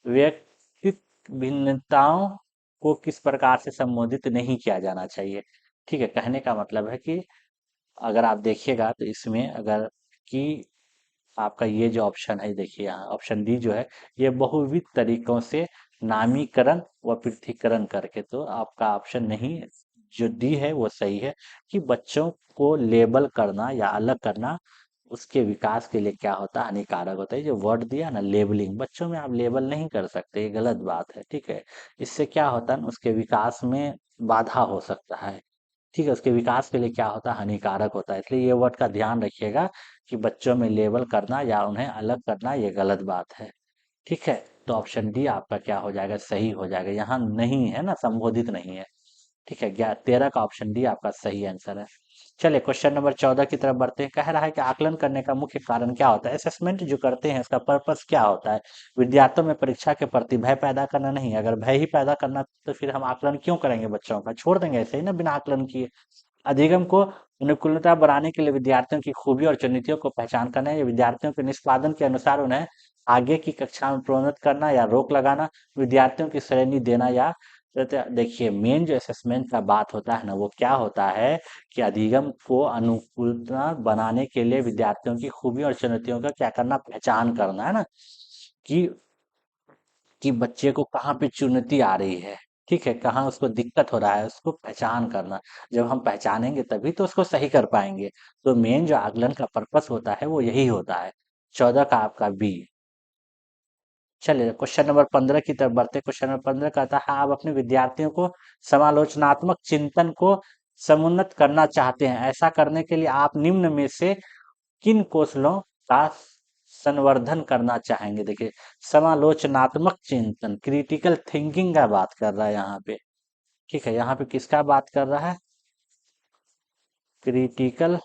व्यक्तित्व भिन्नताओं को किस प्रकार से संबोधित नहीं किया जाना चाहिए। ठीक है, कहने का मतलब है कि अगर आप देखिएगा तो इसमें अगर कि आपका ये जो ऑप्शन है, देखिए यहाँ ऑप्शन डी जो है, ये बहुविध तरीकों से नामीकरण व पृथकीकरण करके, तो आपका ऑप्शन नहीं, जो डी है वो सही है। कि बच्चों को लेबल करना या अलग करना उसके विकास के लिए क्या होता है, हानिकारक होता है। जो वर्ड दिया ना लेबलिंग, बच्चों में आप लेबल नहीं कर सकते, ये गलत बात है, ठीक है। इससे क्या होता है ना, उसके विकास में बाधा हो सकता है, ठीक है, उसके विकास के लिए क्या होता है, हानिकारक होता है। इसलिए ये वर्ड का ध्यान रखिएगा कि बच्चों में लेबल करना या उन्हें अलग करना ये गलत बात है, ठीक है। तो ऑप्शन डी आपका क्या हो जाएगा, सही हो जाएगा। यहाँ नहीं है ना, संबोधित नहीं है, ठीक है। 13 का ऑप्शन डी आपका सही आंसर है। चलिए क्वेश्चन नंबर 14 की तरफ बढ़ते हैं। कह रहा है कि आकलन करने का मुख्य कारण क्या होता है, असेसमेंट जो करते हैं इसका पर्पस क्या होता है। विद्यार्थियों में परीक्षा के प्रति भय पैदा करना नहीं, अगर भय ही पैदा करना तो फिर हम आकलन क्यों करेंगे, बच्चों का छोड़ देंगे ऐसे ही ना बिना आकलन किए। अधिगम को अनुकूलता बढ़ाने के लिए विद्यार्थियों की खूबियों और चुनौतियों को पहचान करना, या विद्यार्थियों के निष्पादन के अनुसार उन्हें आगे की कक्षा में प्रोन्नत करना या रोक लगाना, विद्यार्थियों की श्रेणी देना, या देखिए मेन जो असेसमेंट का बात होता है ना, वो क्या होता है कि अधिगम को अनुकूलता बनाने के लिए विद्यार्थियों की खूबियों और चुनौतियों का क्या करना, पहचान करना, है ना। कि बच्चे को कहाँ पे चुनौती आ रही है, ठीक है, कहाँ उसको दिक्कत हो रहा है, उसको पहचान करना। जब हम पहचानेंगे तभी तो उसको सही कर पाएंगे। तो मेन जो आकलन का पर्पस होता है वो यही होता है। 14 का आपका बी। चलिए क्वेश्चन नंबर 15 की तरफ बढ़ते। क्वेश्चन नंबर 15 कहता है आप अपने विद्यार्थियों को समालोचनात्मक चिंतन को समुन्नत करना चाहते हैं, ऐसा करने के लिए आप निम्न में से किन कौशलों का संवर्धन करना चाहेंगे। देखिए समालोचनात्मक चिंतन, क्रिटिकल थिंकिंग का बात कर रहा है यहाँ पे, ठीक है, यहाँ पे किसका बात कर रहा है, क्रिटिकल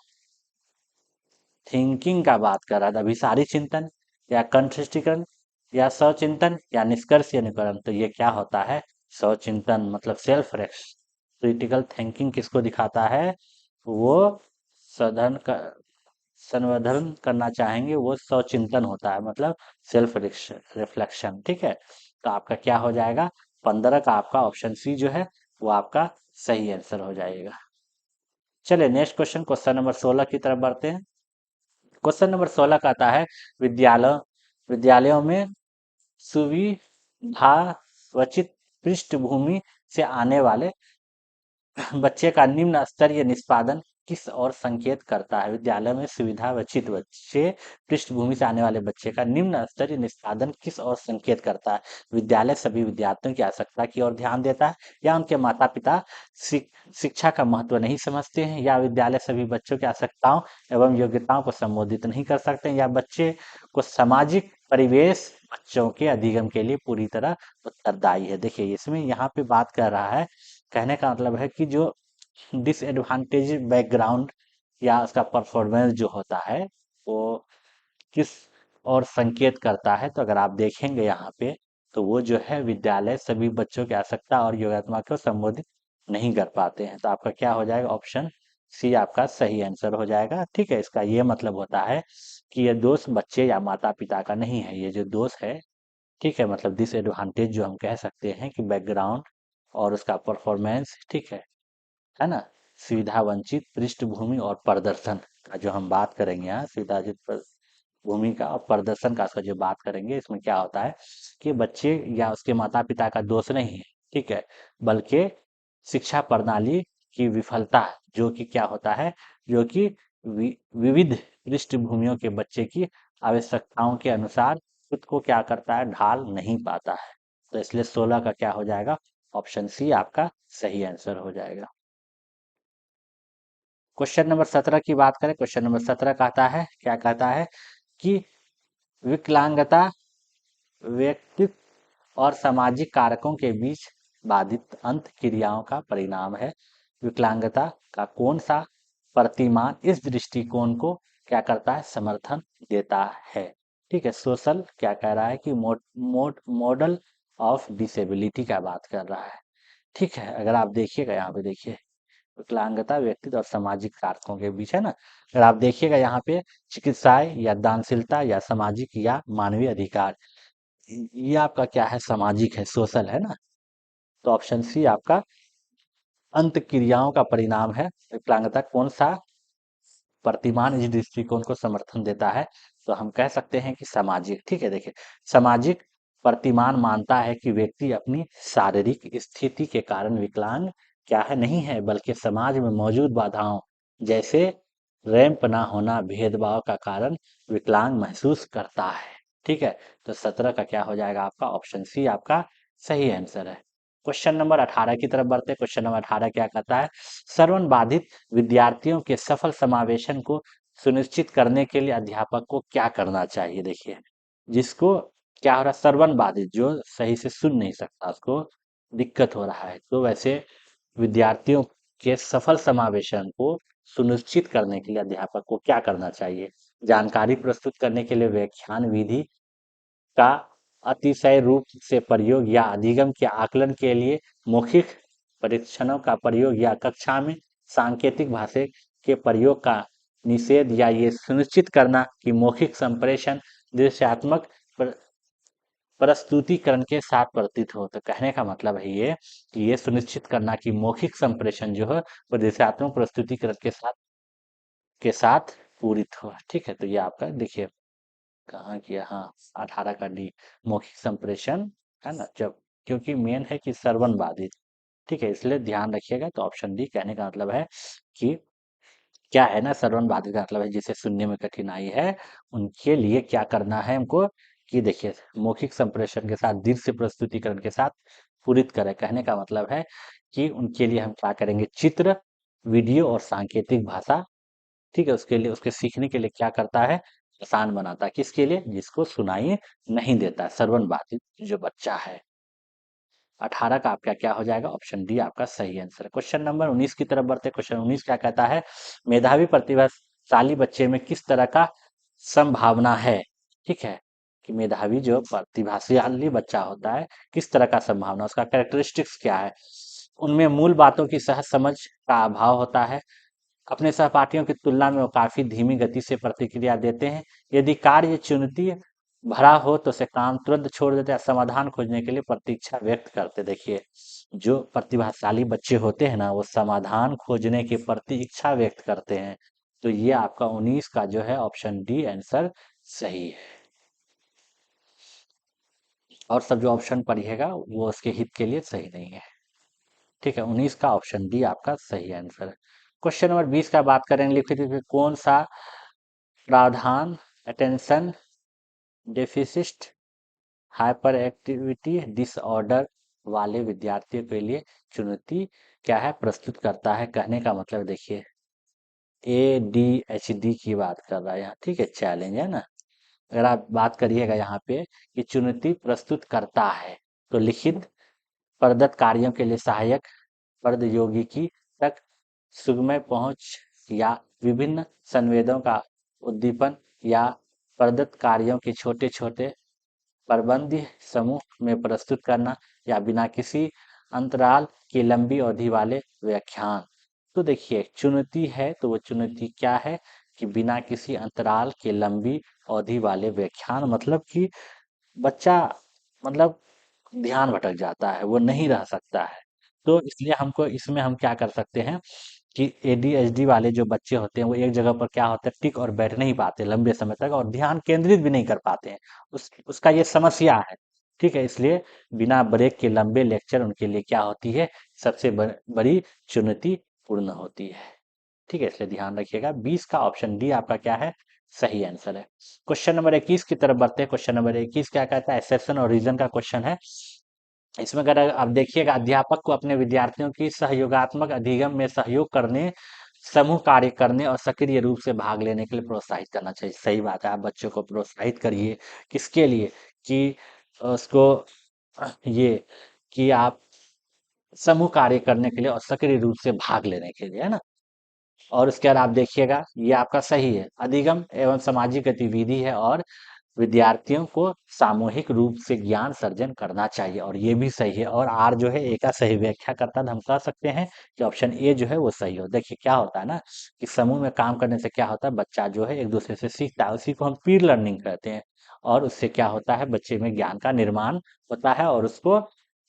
थिंकिंग का बात कर रहा था। अभिसारी चिंतन या कंठस्थीकरण या स्वचिंतन या निष्कर्ष या निकरण, तो ये क्या होता है, स्वचिंतन मतलब सेल्फ क्रिटिकल थिंकिंग किसको दिखाता है, वो सधन का संवर्धन करना चाहेंगे, वो स्वचिंतन होता है, मतलब सेल्फ रिफ्लेक्शन। ठीक है, तो आपका क्या हो जाएगा, 15 का आपका ऑप्शन सी जो है वो आपका सही आंसर हो जाएगा। चलिए नेक्स्ट क्वेश्चन, क्वेश्चन नंबर 16 की तरफ बढ़ते हैं। क्वेश्चन नंबर 16 का आता है, विद्यालय विद्यालयों में सुविधावचित पृष्ठभूमि से आने वाले बच्चे का निम्न स्तरीय निष्पादन किस और संकेत करता है। विद्यालय में सुविधा वंचित बच्चे पृष्ठभूमि से आने वाले बच्चे का निम्न स्तरीय निष्पादन किस और संकेत करता है। विद्यालय सभी विद्यार्थियों की आवश्यकता की ओर ध्यान देता है, या उनके माता पिता शिक्षा का महत्व नहीं समझते हैं, या विद्यालय सभी बच्चों की आवश्यकताओं एवं योग्यताओं को संबोधित नहीं कर सकते हैं, या बच्चे को सामाजिक परिवेश बच्चों के अधिगम के लिए पूरी तरह उत्तरदायी है। देखिए इसमें यहाँ पे बात कर रहा है, कहने का मतलब है कि जो डिसएडवांटेज बैकग्राउंड या उसका परफॉर्मेंस जो होता है वो किस और संकेत करता है। तो अगर आप देखेंगे यहाँ पे, तो वो जो है विद्यालय सभी बच्चों की आवश्यकता और योग्यता को संबोधित नहीं कर पाते हैं। तो आपका क्या हो जाएगा, ऑप्शन सी आपका सही आंसर हो जाएगा। ठीक है, इसका ये मतलब होता है कि ये दोष बच्चे या माता पिता का नहीं है, ये जो दोष है, ठीक है, मतलब डिसएडवांटेज जो हम कह सकते हैं कि बैकग्राउंड और उसका परफॉर्मेंस, ठीक है ना, सुविधा वंचित पृष्ठभूमि और प्रदर्शन का जो हम बात करेंगे यहाँ, सुविधा वंचित भूमि का और प्रदर्शन का जो बात करेंगे, इसमें क्या होता है कि बच्चे या उसके माता पिता का दोष नहीं है, ठीक है, बल्कि शिक्षा प्रणाली की विफलता, जो कि क्या होता है, जो कि विविध पृष्ठभूमियों के बच्चे की आवश्यकताओं के अनुसार खुद को क्या करता है, ढाल नहीं पाता है। तो इसलिए 16 का क्या हो जाएगा, ऑप्शन सी आपका सही आंसर हो जाएगा। क्वेश्चन नंबर 17 की बात करें, क्वेश्चन नंबर 17 कहता है, क्या कहता है कि विकलांगता व्यक्तित्व और सामाजिक कारकों के बीच बाधित अंत क्रियाओं का परिणाम है। विकलांगता का कौन सा प्रतिमान इस दृष्टिकोण को क्या करता है, समर्थन देता है। ठीक है, सोशल क्या कह रहा है कि मॉडल ऑफ डिसेबिलिटी का बात कर रहा है। ठीक है, अगर आप देखिएगा यहाँ पे, देखिए विकलांगता व्यक्तित्व और सामाजिक कारकों के बीच है ना, अगर आप देखिएगा यहाँ पे, चिकित्साएं या दानशीलता या सामाजिक या मानवीय अधिकार, ये आपका क्या है, सामाजिक है, सोशल है ना। तो ऑप्शन सी आपका अंत क्रियाओं का परिणाम है। विकलांगता कौन सा प्रतिमान इस दृष्टिकोण को समर्थन देता है, तो हम कह सकते हैं कि सामाजिक। ठीक है, देखिए सामाजिक प्रतिमान मानता है कि व्यक्ति अपनी शारीरिक स्थिति के कारण विकलांग क्या है, नहीं है, बल्कि समाज में मौजूद बाधाओं जैसे रैंप ना होना, भेदभाव का कारण विकलांग महसूस करता है। ठीक है, तो 17 का क्या हो जाएगा, आपका ऑप्शन सी आपका सही आंसर है। क्वेश्चन नंबर 18 की तरफ बढ़ते हैं। क्वेश्चन नंबर 18 क्या कहता है, श्रवण बाधित विद्यार्थियों के सफल समावेशन को सुनिश्चित करने के लिए अध्यापक को क्या करना चाहिए। देखिए जिसको क्या हो रहा है, श्रवण बाधित, जो सही से सुन नहीं सकता, उसको दिक्कत हो रहा है, तो वैसे विद्यार्थियों के सफल समावेशन को सुनिश्चित करने के लिए अध्यापक को क्या करना चाहिए। जानकारी प्रस्तुत करने के लिए व्याख्यान विधि का अतिशय रूप से प्रयोग, या अधिगम के आकलन के लिए मौखिक परीक्षणों का प्रयोग, या कक्षा में सांकेतिक भाषा के प्रयोग का निषेध, या ये सुनिश्चित करना कि मौखिक संप्रेषण दृश्यात्मक प्रस्तुतिकरण के साथ प्रतीत हो। तो कहने का मतलब है ये कि ये सुनिश्चित करना कि मौखिक संप्रेषण जो है वो दृश्यात्मक प्रस्तुतिकरण के साथ पूरित हो। ठीक है, तो ये आपका देखिए कहाँ किया, हाँ 18 का डी, मौखिक संप्रेषण, है ना, जब क्योंकि मेन है कि श्रवण बाधित। ठीक है, इसलिए ध्यान रखिएगा। तो ऑप्शन डी कहने का मतलब है कि क्या है ना, श्रवण बाधित का मतलब है जिसे सुनने में कठिनाई है, उनके लिए क्या करना है हमको, कि देखिए मौखिक संप्रेषण के साथ दृश्य प्रस्तुतिकरण के साथ पूरित करें। कहने का मतलब है कि उनके लिए हम क्या करेंगे, चित्र, वीडियो और सांकेतिक भाषा, ठीक है, उसके लिए उसके सीखने के लिए क्या करता है, आसान बनाता है। किसके लिए, जिसको सुनाई नहीं देता, श्रवण बाधित जो बच्चा है। 18 का आपका क्या हो जाएगा, ऑप्शन डी आपका सही आंसर है। क्वेश्चन नंबर 19 की तरफ बढ़ते। क्वेश्चन 19 क्या कहता है, मेधावी प्रतिभाशाली बच्चे में किस तरह का संभावना है। ठीक है, कि मेधावी जो प्रतिभाशाली बच्चा होता है, किस तरह का संभावना, उसका कैरेक्टरिस्टिक्स क्या है। उनमें मूल बातों की सहज समझ का अभाव होता है, अपने सहपाठियों की तुलना में वो काफी धीमी गति से प्रतिक्रिया देते हैं। यदि कार्य चुनौती भरा हो तो उसे काम तुरंत छोड़ देते हैं, समाधान खोजने के लिए प्रतीक्षा व्यक्त करते। देखिए, जो प्रतिभाशाली बच्चे होते हैं ना, वो समाधान खोजने की प्रतीक्षा व्यक्त करते हैं। तो ये आपका 19 का जो है ऑप्शन डी आंसर सही है। और सब जो ऑप्शन पढ़िएगा वो उसके हित के लिए सही नहीं है। ठीक है, 19 का ऑप्शन डी आपका सही आंसर है। क्वेश्चन नंबर 20 का बात करेंगे, लिखित में कौन सा प्रावधान attention deficit hyper activity disorder वाले विद्यार्थियों के लिए चुनौती क्या है प्रस्तुत करता है। कहने का मतलब देखिए, ADHD की बात कर रहा है यहाँ। ठीक है, चैलेंज है ना। अगर आप बात करिएगा यहाँ पे कि चुनौती प्रस्तुत करता है, तो लिखित प्रदत्त कार्यों के लिए सहायक प्रौद्योगिकी तक सुगमय पहुंच या विभिन्न संवेदों का उद्दीपन या प्रदत्त कार्यों के छोटे छोटे प्रबंध समूह में प्रस्तुत करना या बिना किसी अंतराल की लंबी अवधि वाले व्याख्यान। तो देखिए, चुनौती है तो वो चुनौती क्या है कि बिना किसी अंतराल के लंबी अवधि वाले व्याख्यान, मतलब कि बच्चा, मतलब ध्यान भटक जाता है, वो नहीं रह सकता है। तो इसलिए हमको इसमें हम क्या कर सकते हैं कि ADHD वाले जो बच्चे होते हैं वो एक जगह पर क्या होता है, टिक और बैठ नहीं पाते लंबे समय तक, और ध्यान केंद्रित भी नहीं कर पाते हैं। उसका ये समस्या है। ठीक है, इसलिए बिना ब्रेक के लंबे लेक्चर उनके लिए क्या होती है, सबसे बड़ी चुनौती पूर्ण होती है। ठीक है, इसलिए ध्यान रखिएगा। 20 का ऑप्शन डी आपका क्या है, सही आंसर है। क्वेश्चन नंबर 21 की तरफ बढ़ते हैं। क्वेश्चन नंबर 21 क्या कहता है, एक्सेप्शन और रीजन का क्वेश्चन है। इसमें अगर आप देखिएगा, अध्यापक को अपने विद्यार्थियों की सहयोगात्मक अधिगम में सहयोग करने, समूह कार्य करने और सक्रिय रूप से भाग लेने के लिए प्रोत्साहित करना चाहिए। सही बात है, आप बच्चों को प्रोत्साहित करिए। किसके लिए कि उसको ये कि आप समूह कार्य करने के लिए और सक्रिय रूप से भाग लेने के लिए, है ना। और उसके बाद आप देखिएगा, ये आपका सही है, अधिगम एवं सामाजिक गतिविधि है और विद्यार्थियों को सामूहिक रूप से ज्ञान सर्जन करना चाहिए, और ये भी सही है। और आर जो है ए का सही व्याख्या करता है, तो हम कह सकते हैं कि ऑप्शन ए जो है वो सही हो। देखिए क्या होता है ना, कि समूह में काम करने से क्या होता है, बच्चा जो है एक दूसरे से सीखता है, उसी को हम पीर लर्निंग कहते हैं। और उससे क्या होता है, बच्चे में ज्ञान का निर्माण होता है और उसको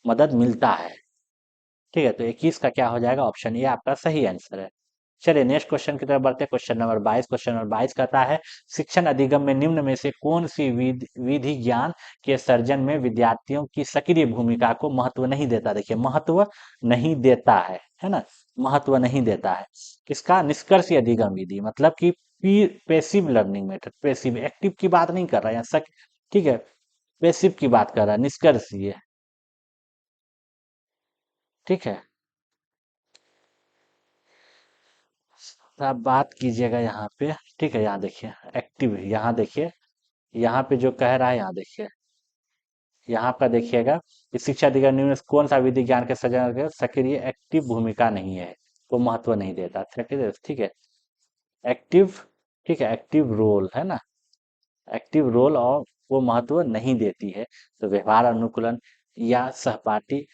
मदद मिलता है। ठीक है, तो 21 का क्या हो जाएगा, ऑप्शन ए आपका सही आंसर है। चलिए नेक्स्ट क्वेश्चन की तरफ बढ़ते हैं। Question number 22। क्वेश्चन नंबर 22 कहता है, शिक्षण अधिगम में निम्न में से कौन सी विधि ज्ञान के सर्जन में विद्यार्थियों की सक्रिय भूमिका को महत्व नहीं देता। देखिए, महत्व नहीं देता है ना, महत्व नहीं देता है। किसका, निष्कर्ष अधिगम विधि, मतलब कि passive learning method. Passive, active की बात नहीं कर रहा है यहाँ ठीक है, पेसिव की बात कर रहा है, निष्कर्ष ये। ठीक है, तो आप बात कीजिएगा यहाँ पे। ठीक है, यहाँ देखिए एक्टिव, यहाँ देखिए, यहाँ पे जो कह रहा है, यहाँ देखिए, यहाँ का देखिएगा कि शिक्षा अधिकार निम्न में से कौन सा विधि ज्ञान के सृजन के सक्रिय एक्टिव भूमिका नहीं है, को महत्व नहीं देता। ठीक है, एक्टिव, ठीक है, एक्टिव रोल है ना, एक्टिव रोल और वो महत्व नहीं देती है। तो व्यवहार अनुकूलन या सहपाठी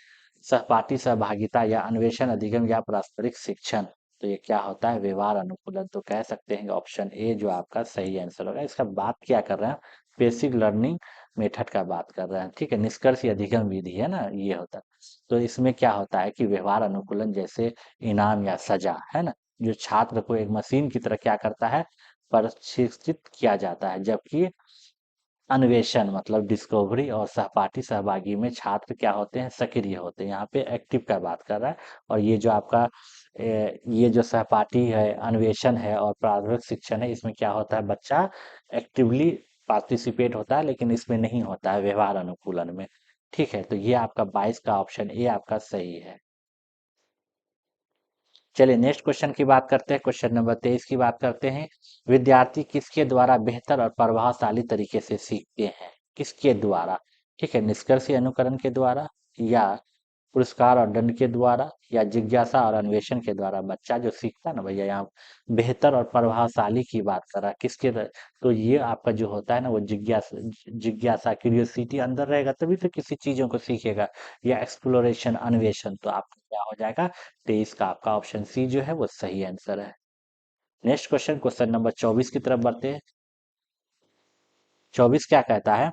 सहपाठी सहभागिता या अन्वेषण अधिगम या पारस्परिक शिक्षण, तो ये क्या होता है, व्यवहार अनुकूलन। तो कह सकते हैं कि ऑप्शन ए जो आपका सही आंसर होगा। इसका बात क्या कर रहे हैं, बेसिक लर्निंग मेथड का बात कर रहे हैं। ठीक है, निष्कर्ष या अधिगम विधि है ना, ये होता है। तो इसमें क्या होता है कि व्यवहार अनुकूलन जैसे इनाम या सजा, है ना, जो छात्र को एक मशीन की तरह क्या करता है, प्रशिक्षित किया जाता है। जबकि अन्वेषण मतलब डिस्कवरी और सहपाठी सहभागी में छात्र क्या होते हैं, सक्रिय होते हैं। यहाँ पे एक्टिव का बात कर रहा है। और ये जो आपका ये जो सहपाठी है, अन्वेषण है और प्रारंभिक शिक्षण है, इसमें क्या होता है, बच्चा एक्टिवली पार्टिसिपेट होता है, लेकिन इसमें नहीं होता है व्यवहार अनुकूलन में। ठीक है, तो ये आपका 22 का ऑप्शन ए आपका सही है। चलिए नेक्स्ट क्वेश्चन की बात करते हैं। क्वेश्चन नंबर 23 की बात करते हैं। विद्यार्थी किसके द्वारा बेहतर और प्रभावशाली तरीके से सीखते हैं, किसके द्वारा। ठीक है, निष्कर्ष या अनुकरण के द्वारा, या पुरस्कार और दंड के द्वारा, या जिज्ञासा और अन्वेषण के द्वारा। बच्चा जो सीखता है ना भैया, यहाँ बेहतर और प्रभावशाली की बात कर रहा है, तो ये आपका जो होता है ना, वो जिज्ञासा, क्यूरियोसिटी अंदर रहेगा तभी तो किसी चीजों को सीखेगा, या एक्सप्लोरेशन अन्वेषण। तो आपका क्या हो जाएगा, 23 का आपका ऑप्शन सी जो है वो सही आंसर है। नेक्स्ट क्वेश्चन, क्वेश्चन नंबर 24 की तरफ बढ़ते हैं। 24 क्या कहता है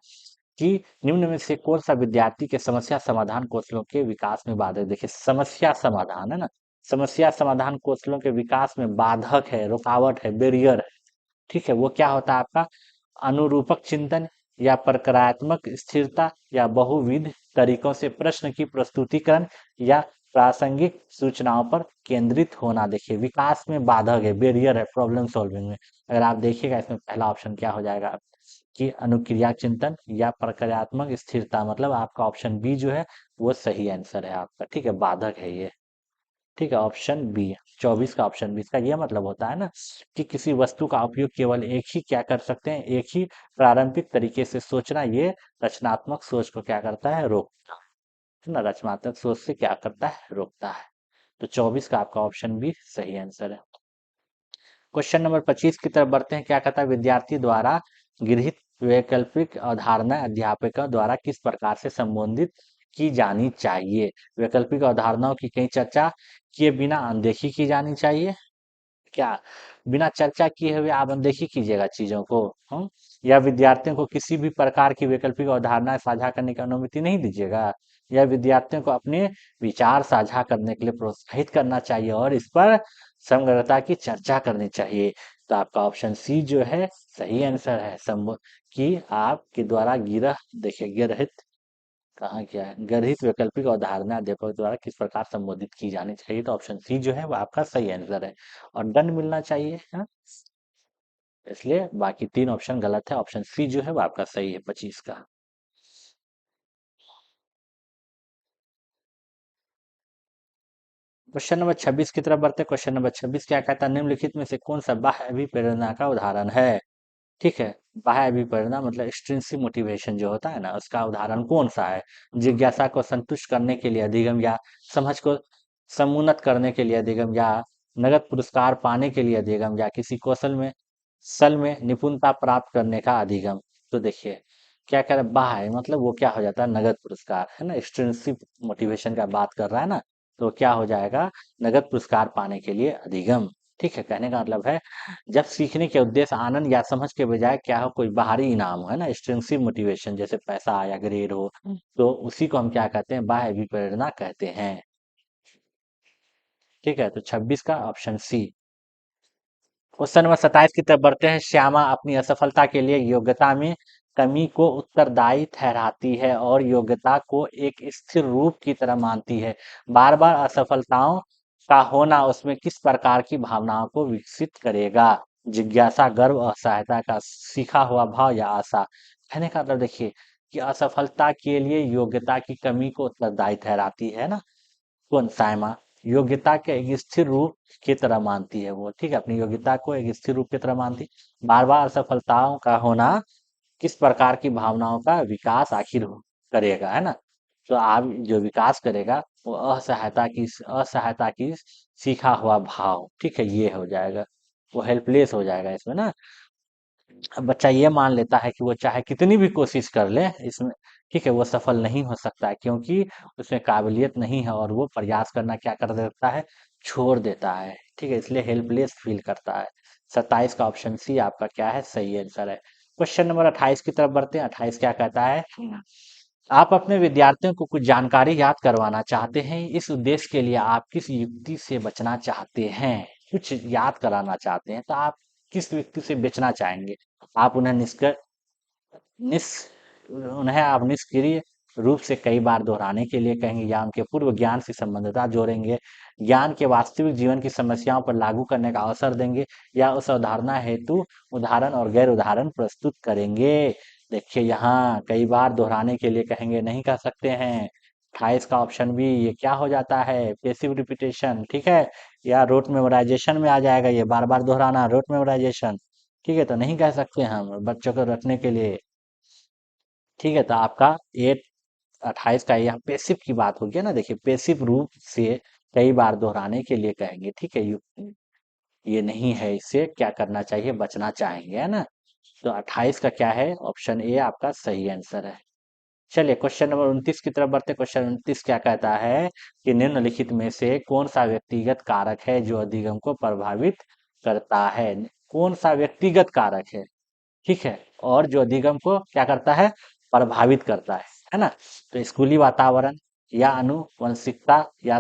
कि निम्न में से कौन सा विद्यार्थी के समस्या समाधान कौशलों के विकास में बाधक, देखिए समस्या समाधान है ना, समस्या समाधान कौशलों के विकास में बाधक है, रुकावट है, बैरियर है। ठीक है, वो क्या होता है आपका, अनुरूपक चिंतन या प्रक्रियात्मक स्थिरता या बहुविध तरीकों से प्रश्न की प्रस्तुतिकरण या प्रासंगिक सूचनाओं पर केंद्रित होना। देखिए विकास में बाधक है, बैरियर है प्रॉब्लम सॉल्विंग में। अगर आप देखिएगा इसमें पहला ऑप्शन क्या हो जाएगा कि अनुक्रिया चिंतन या प्रक्रियात्मक स्थिरता, मतलब आपका ऑप्शन बी जो है वो सही आंसर है आपका। ठीक है, बाधक है ये। ठीक है, ऑप्शन बी, 24 का ऑप्शन बी। इसका ये मतलब होता है ना कि किसी वस्तु का उपयोग केवल एक ही क्या कर सकते हैं, एक ही प्रारंभिक तरीके से सोचना, ये रचनात्मक सोच को क्या करता है, रोकता है ना, रचनात्मक सोच से क्या करता है, रोकता है। तो 24 का आपका ऑप्शन बी सही आंसर है। क्वेश्चन नंबर 25 की तरफ बढ़ते हैं। क्या कहता है, विद्यार्थी द्वारा गृहीत वैकल्पिक अवधारणा अध्यापकों द्वारा किस प्रकार से संबोधित की जानी चाहिए। वैकल्पिक अवधारणाओं की कई चर्चा किए बिना अनदेखी की जानी चाहिए। क्या बिना चर्चा किए हुए आप अनदेखी कीजिएगा चीजों को, हम या विद्यार्थियों को किसी भी प्रकार की वैकल्पिक अवधारणाएं साझा करने की अनुमति नहीं दीजिएगा, या विद्यार्थियों को अपने विचार साझा करने के लिए प्रोत्साहित करना चाहिए और इस पर समग्रता की चर्चा करनी चाहिए। तो आपका ऑप्शन सी जो है सही आंसर है। कि आपके द्वारा गिरह, देखिए गिरहित कहाँ क्या है, गर्हित वैकल्पिक अवधारणा अध्यापक द्वारा किस प्रकार संबोधित की जानी चाहिए। तो ऑप्शन सी जो है वो आपका सही आंसर है, और दंड मिलना चाहिए, हाँ? इसलिए बाकी तीन ऑप्शन गलत है, ऑप्शन सी जो है वो आपका सही है 25 का। क्वेश्चन नंबर 26 की तरफ बढ़ते हैं। क्वेश्चन नंबर 26 क्या कहता है, निम्नलिखित में से कौन सा बाह्य अभिप्रेरणा का उदाहरण है। ठीक है, बाह्य अभिप्रेरणा मतलब एक्सट्रिंसिक मोटिवेशन जो होता है ना, उसका उदाहरण कौन सा है। जिज्ञासा को संतुष्ट करने के लिए अधिगम, या समझ को समुन्नत करने के लिए अधिगम, या नगद पुरस्कार पाने के लिए अधिगम, या किसी कौशल में सल में निपुणता प्राप्त करने का अधिगम। तो देखिए क्या कह रहा है, बाह्य मतलब वो क्या हो जाता है, नगद पुरस्कार है ना, एक्सट्रिंसिक मोटिवेशन का बात कर रहा है ना, तो क्या हो जाएगा, नगद पुरस्कार पाने के लिए अधिगम। ठीक है, कहने का मतलब है जब सीखने के उद्देश्य आनंद या समझ के बजाय क्या हो, कोई बाहरी इनाम हो, है ना, एक्सट्रिंसिक मोटिवेशन जैसे पैसा या ग्रेड हो, तो उसी को हम क्या कहते हैं, बाह्य अभिप्रेरणा कहते हैं। ठीक है, तो 26 का ऑप्शन सी। क्वेश्चन नंबर 27 की तरफ बढ़ते हैं। श्यामा अपनी असफलता के लिए योग्यता में कमी को उत्तरदायी ठहराती है और योग्यता को एक स्थिर रूप की तरह मानती है। बार बार असफलताओं का होना उसमें किस प्रकार की भावनाओं को विकसित करेगा। जिज्ञासा, गर्व, असहायता का सीखा हुआ भाव, या आशा। कहने का मतलब देखिए कि असफलता के लिए योग्यता की कमी को उत्तरदायी ठहराती है ना, कौन, सायमा। योग्यता के एक स्थिर रूप की तरह मानती है वो। ठीक है, अपनी योग्यता को एक स्थिर रूप की तरह मानती। बार बार असफलताओं का होना किस प्रकार की भावनाओं का विकास आखिर करेगा, है ना, तो आप जो विकास करेगा वो असहायता की सीखा हुआ भाव। ठीक है, ये हो जाएगा, वो हेल्पलेस हो जाएगा इसमें ना। अब बच्चा ये मान लेता है कि वो चाहे कितनी भी कोशिश कर ले इसमें, ठीक है, वो सफल नहीं हो सकता है क्योंकि उसमें काबिलियत नहीं है, और वो प्रयास करना क्या कर देता है, छोड़ देता है। ठीक है, इसलिए हेल्पलेस फील करता है। 27 का ऑप्शन सी आपका क्या है, सही आंसर है। क्वेश्चन नंबर 28 की तरफ बढ़ते हैं। 28 क्या कहता है, आप अपने विद्यार्थियों को कुछ जानकारी याद करवाना चाहते हैं, इस उद्देश्य के लिए आप किस युक्ति से बचना चाहते हैं। कुछ याद कराना चाहते हैं तो आप किस युक्ति से बचना चाहेंगे। आप उन्हें निस उन्हें आप निष्क्रिय रूप से कई बार दोहराने के लिए कहेंगे, या उनके पूर्व ज्ञान से संबंधता जोड़ेंगे, ज्ञान के वास्तविक जीवन की समस्याओं पर लागू करने का अवसर देंगे, या उस अवधारणा हेतु उदाहरण और गैर उदाहरण प्रस्तुत करेंगे। देखिए यहाँ कई बार दोहराने के लिए कहेंगे नहीं कह सकते हैं। 28 का ऑप्शन भी ये क्या हो जाता है, पेसिव रिपीटेशन। ठीक है, या रोट मेमोराइजेशन में आ जाएगा, ये बार बार दोहराना रोट मेमोराइजेशन। ठीक है, तो नहीं कह सकते हम बच्चों को रखने के लिए। ठीक है, तो आपका ये 28 का यहाँ पेसिव की बात होगी ना, देखिए पेसिव रूप से कई बार दोहराने के लिए कहेंगे। ठीक है, ये नहीं है, इससे क्या करना चाहिए, बचना चाहेंगे, है ना। तो 28 का क्या है, ऑप्शन ए आपका सही आंसर है। चलिए क्वेश्चन नंबर 29 की तरफ बढ़ते। क्वेश्चन 29 क्या कहता है कि निम्नलिखित में से कौन सा व्यक्तिगत कारक है जो अधिगम को प्रभावित करता है। कौन सा व्यक्तिगत कारक है? ठीक है। और जो अधिगम को क्या करता है? प्रभावित करता है ना? तो स्कूली वातावरण या आनुवंशिकता या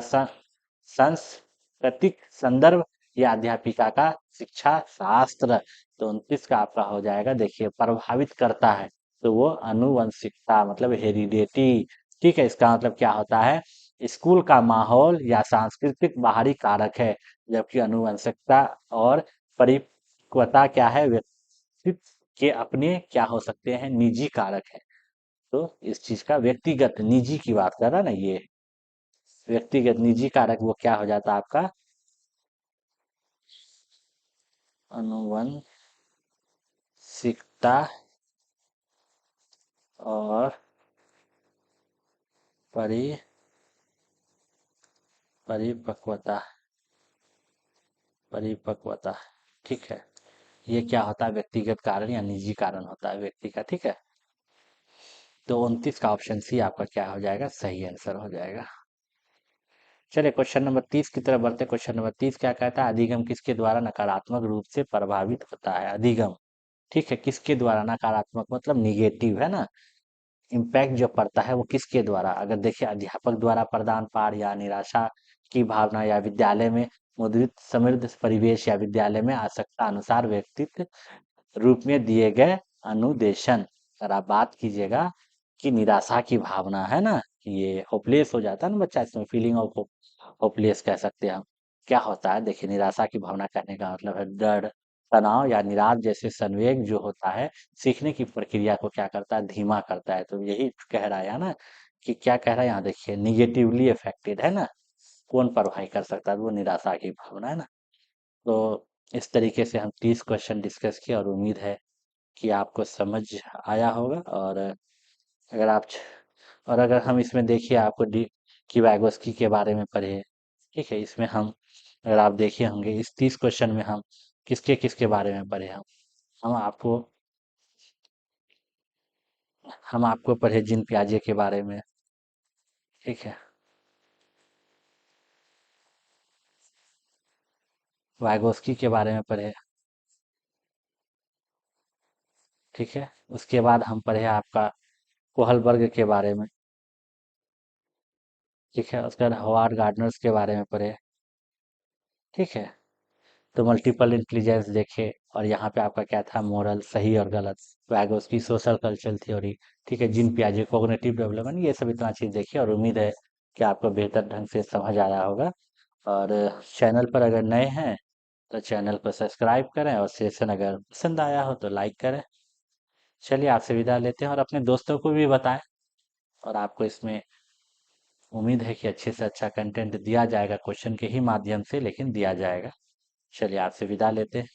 सांस्कृतिक संदर्भ या अध्यापिका का शिक्षा शास्त्र। तो 29 का आपका हो जाएगा, देखिए प्रभावित करता है तो वो आनुवंशिकता मतलब हेरिडेटी। ठीक है, इसका मतलब क्या होता है? स्कूल का माहौल या सांस्कृतिक बाहरी कारक है, जबकि आनुवंशिकता और परिपक्वता क्या है? व्यक्तित्व के अपने क्या हो सकते हैं? निजी कारक है। तो इस चीज का व्यक्तिगत निजी की बात कर रहा ना ये, व्यक्तिगत निजी कारक वो क्या हो जाता है आपका? आनुवंशिकता और परि परिपक्वता। परिपक्वता। ठीक है, ये क्या होता है? व्यक्तिगत कारण या निजी कारण होता है व्यक्ति का। ठीक है, तो 29 का ऑप्शन सी आपका क्या हो जाएगा? सही आंसर हो जाएगा। चलिए क्वेश्चन नंबर 30 की तरफ बढ़ते हैं। क्वेश्चन नंबर 30 क्या कहता है? अधिगम किसके द्वारा नकारात्मक रूप से प्रभावित होता है? अधिगम, ठीक है, किसके द्वारा नकारात्मक मतलब निगेटिव है ना? इम्पैक्ट जो पड़ता है वो किसके द्वारा? अगर देखिए अध्यापक द्वारा प्रदान पाठ या निराशा की भावना, या विद्यालय में मुद्रित समृद्ध परिवेश, या विद्यालय में आवश्यकता अनुसार व्यक्तित्व रूप में दिए गए अनुदेशन। अगर आप बात कीजिएगा कि निराशा की भावना है ना, कि ये होपलेस हो जाता है ना बच्चा, इसमें फीलिंग ऑफ होपलेस कह सकते हैं हम। क्या होता है? देखिए निराशा की भावना कहने का मतलब है डर, तनाव या निराश जैसे संवेग जो होता है, सीखने की प्रक्रिया को क्या करता है? धीमा करता है। तो यही कह रहा है ना, कि क्या कह रहा है यहाँ देखिए, निगेटिवली अफेक्टेड है ना? कौन पढ़ाई कर सकता है? वो निराशा की भावना है ना। तो इस तरीके से हम 30 क्वेश्चन डिस्कस किए, और उम्मीद है कि आपको समझ आया होगा। और अगर आप और अगर हम इसमें देखिए आपको डी की वैगोस्की के बारे में पढ़े। ठीक है, इसमें हम अगर आप देखे होंगे इस 30 क्वेश्चन में हम किसके किसके बारे में पढ़े हम आपको हम आपको पढ़े जिन प्याजे के बारे में। ठीक है, वाइगोस्की के बारे में पढ़े। ठीक है, उसके बाद हम पढ़े आपका कोहलबर्ग के बारे में। ठीक है, उसके बाद हॉवार्ड गार्डनर्स के बारे में पढ़े। ठीक है, तो मल्टीपल इंटेलिजेंस देखे, और यहाँ पे आपका क्या था? मोरल, सही और गलत। वैगोस्की सोशल कल्चरल थ्योरी। ठीक है, जिन पियाजे कॉग्निटिव डेवलपमेंट, ये सब इतना चीज़ देखिए, और उम्मीद है कि आपको बेहतर ढंग से समझ आया होगा। और चैनल पर अगर नए हैं तो चैनल को सब्सक्राइब करें, और सेशन अगर पसंद आया हो तो लाइक करें। चलिए आपसे विदा लेते हैं, और अपने दोस्तों को भी बताएं। और आपको इसमें उम्मीद है कि अच्छे से अच्छा कंटेंट दिया जाएगा, क्वेश्चन के ही माध्यम से लेकिन दिया जाएगा। चलिए आपसे विदा लेते हैं।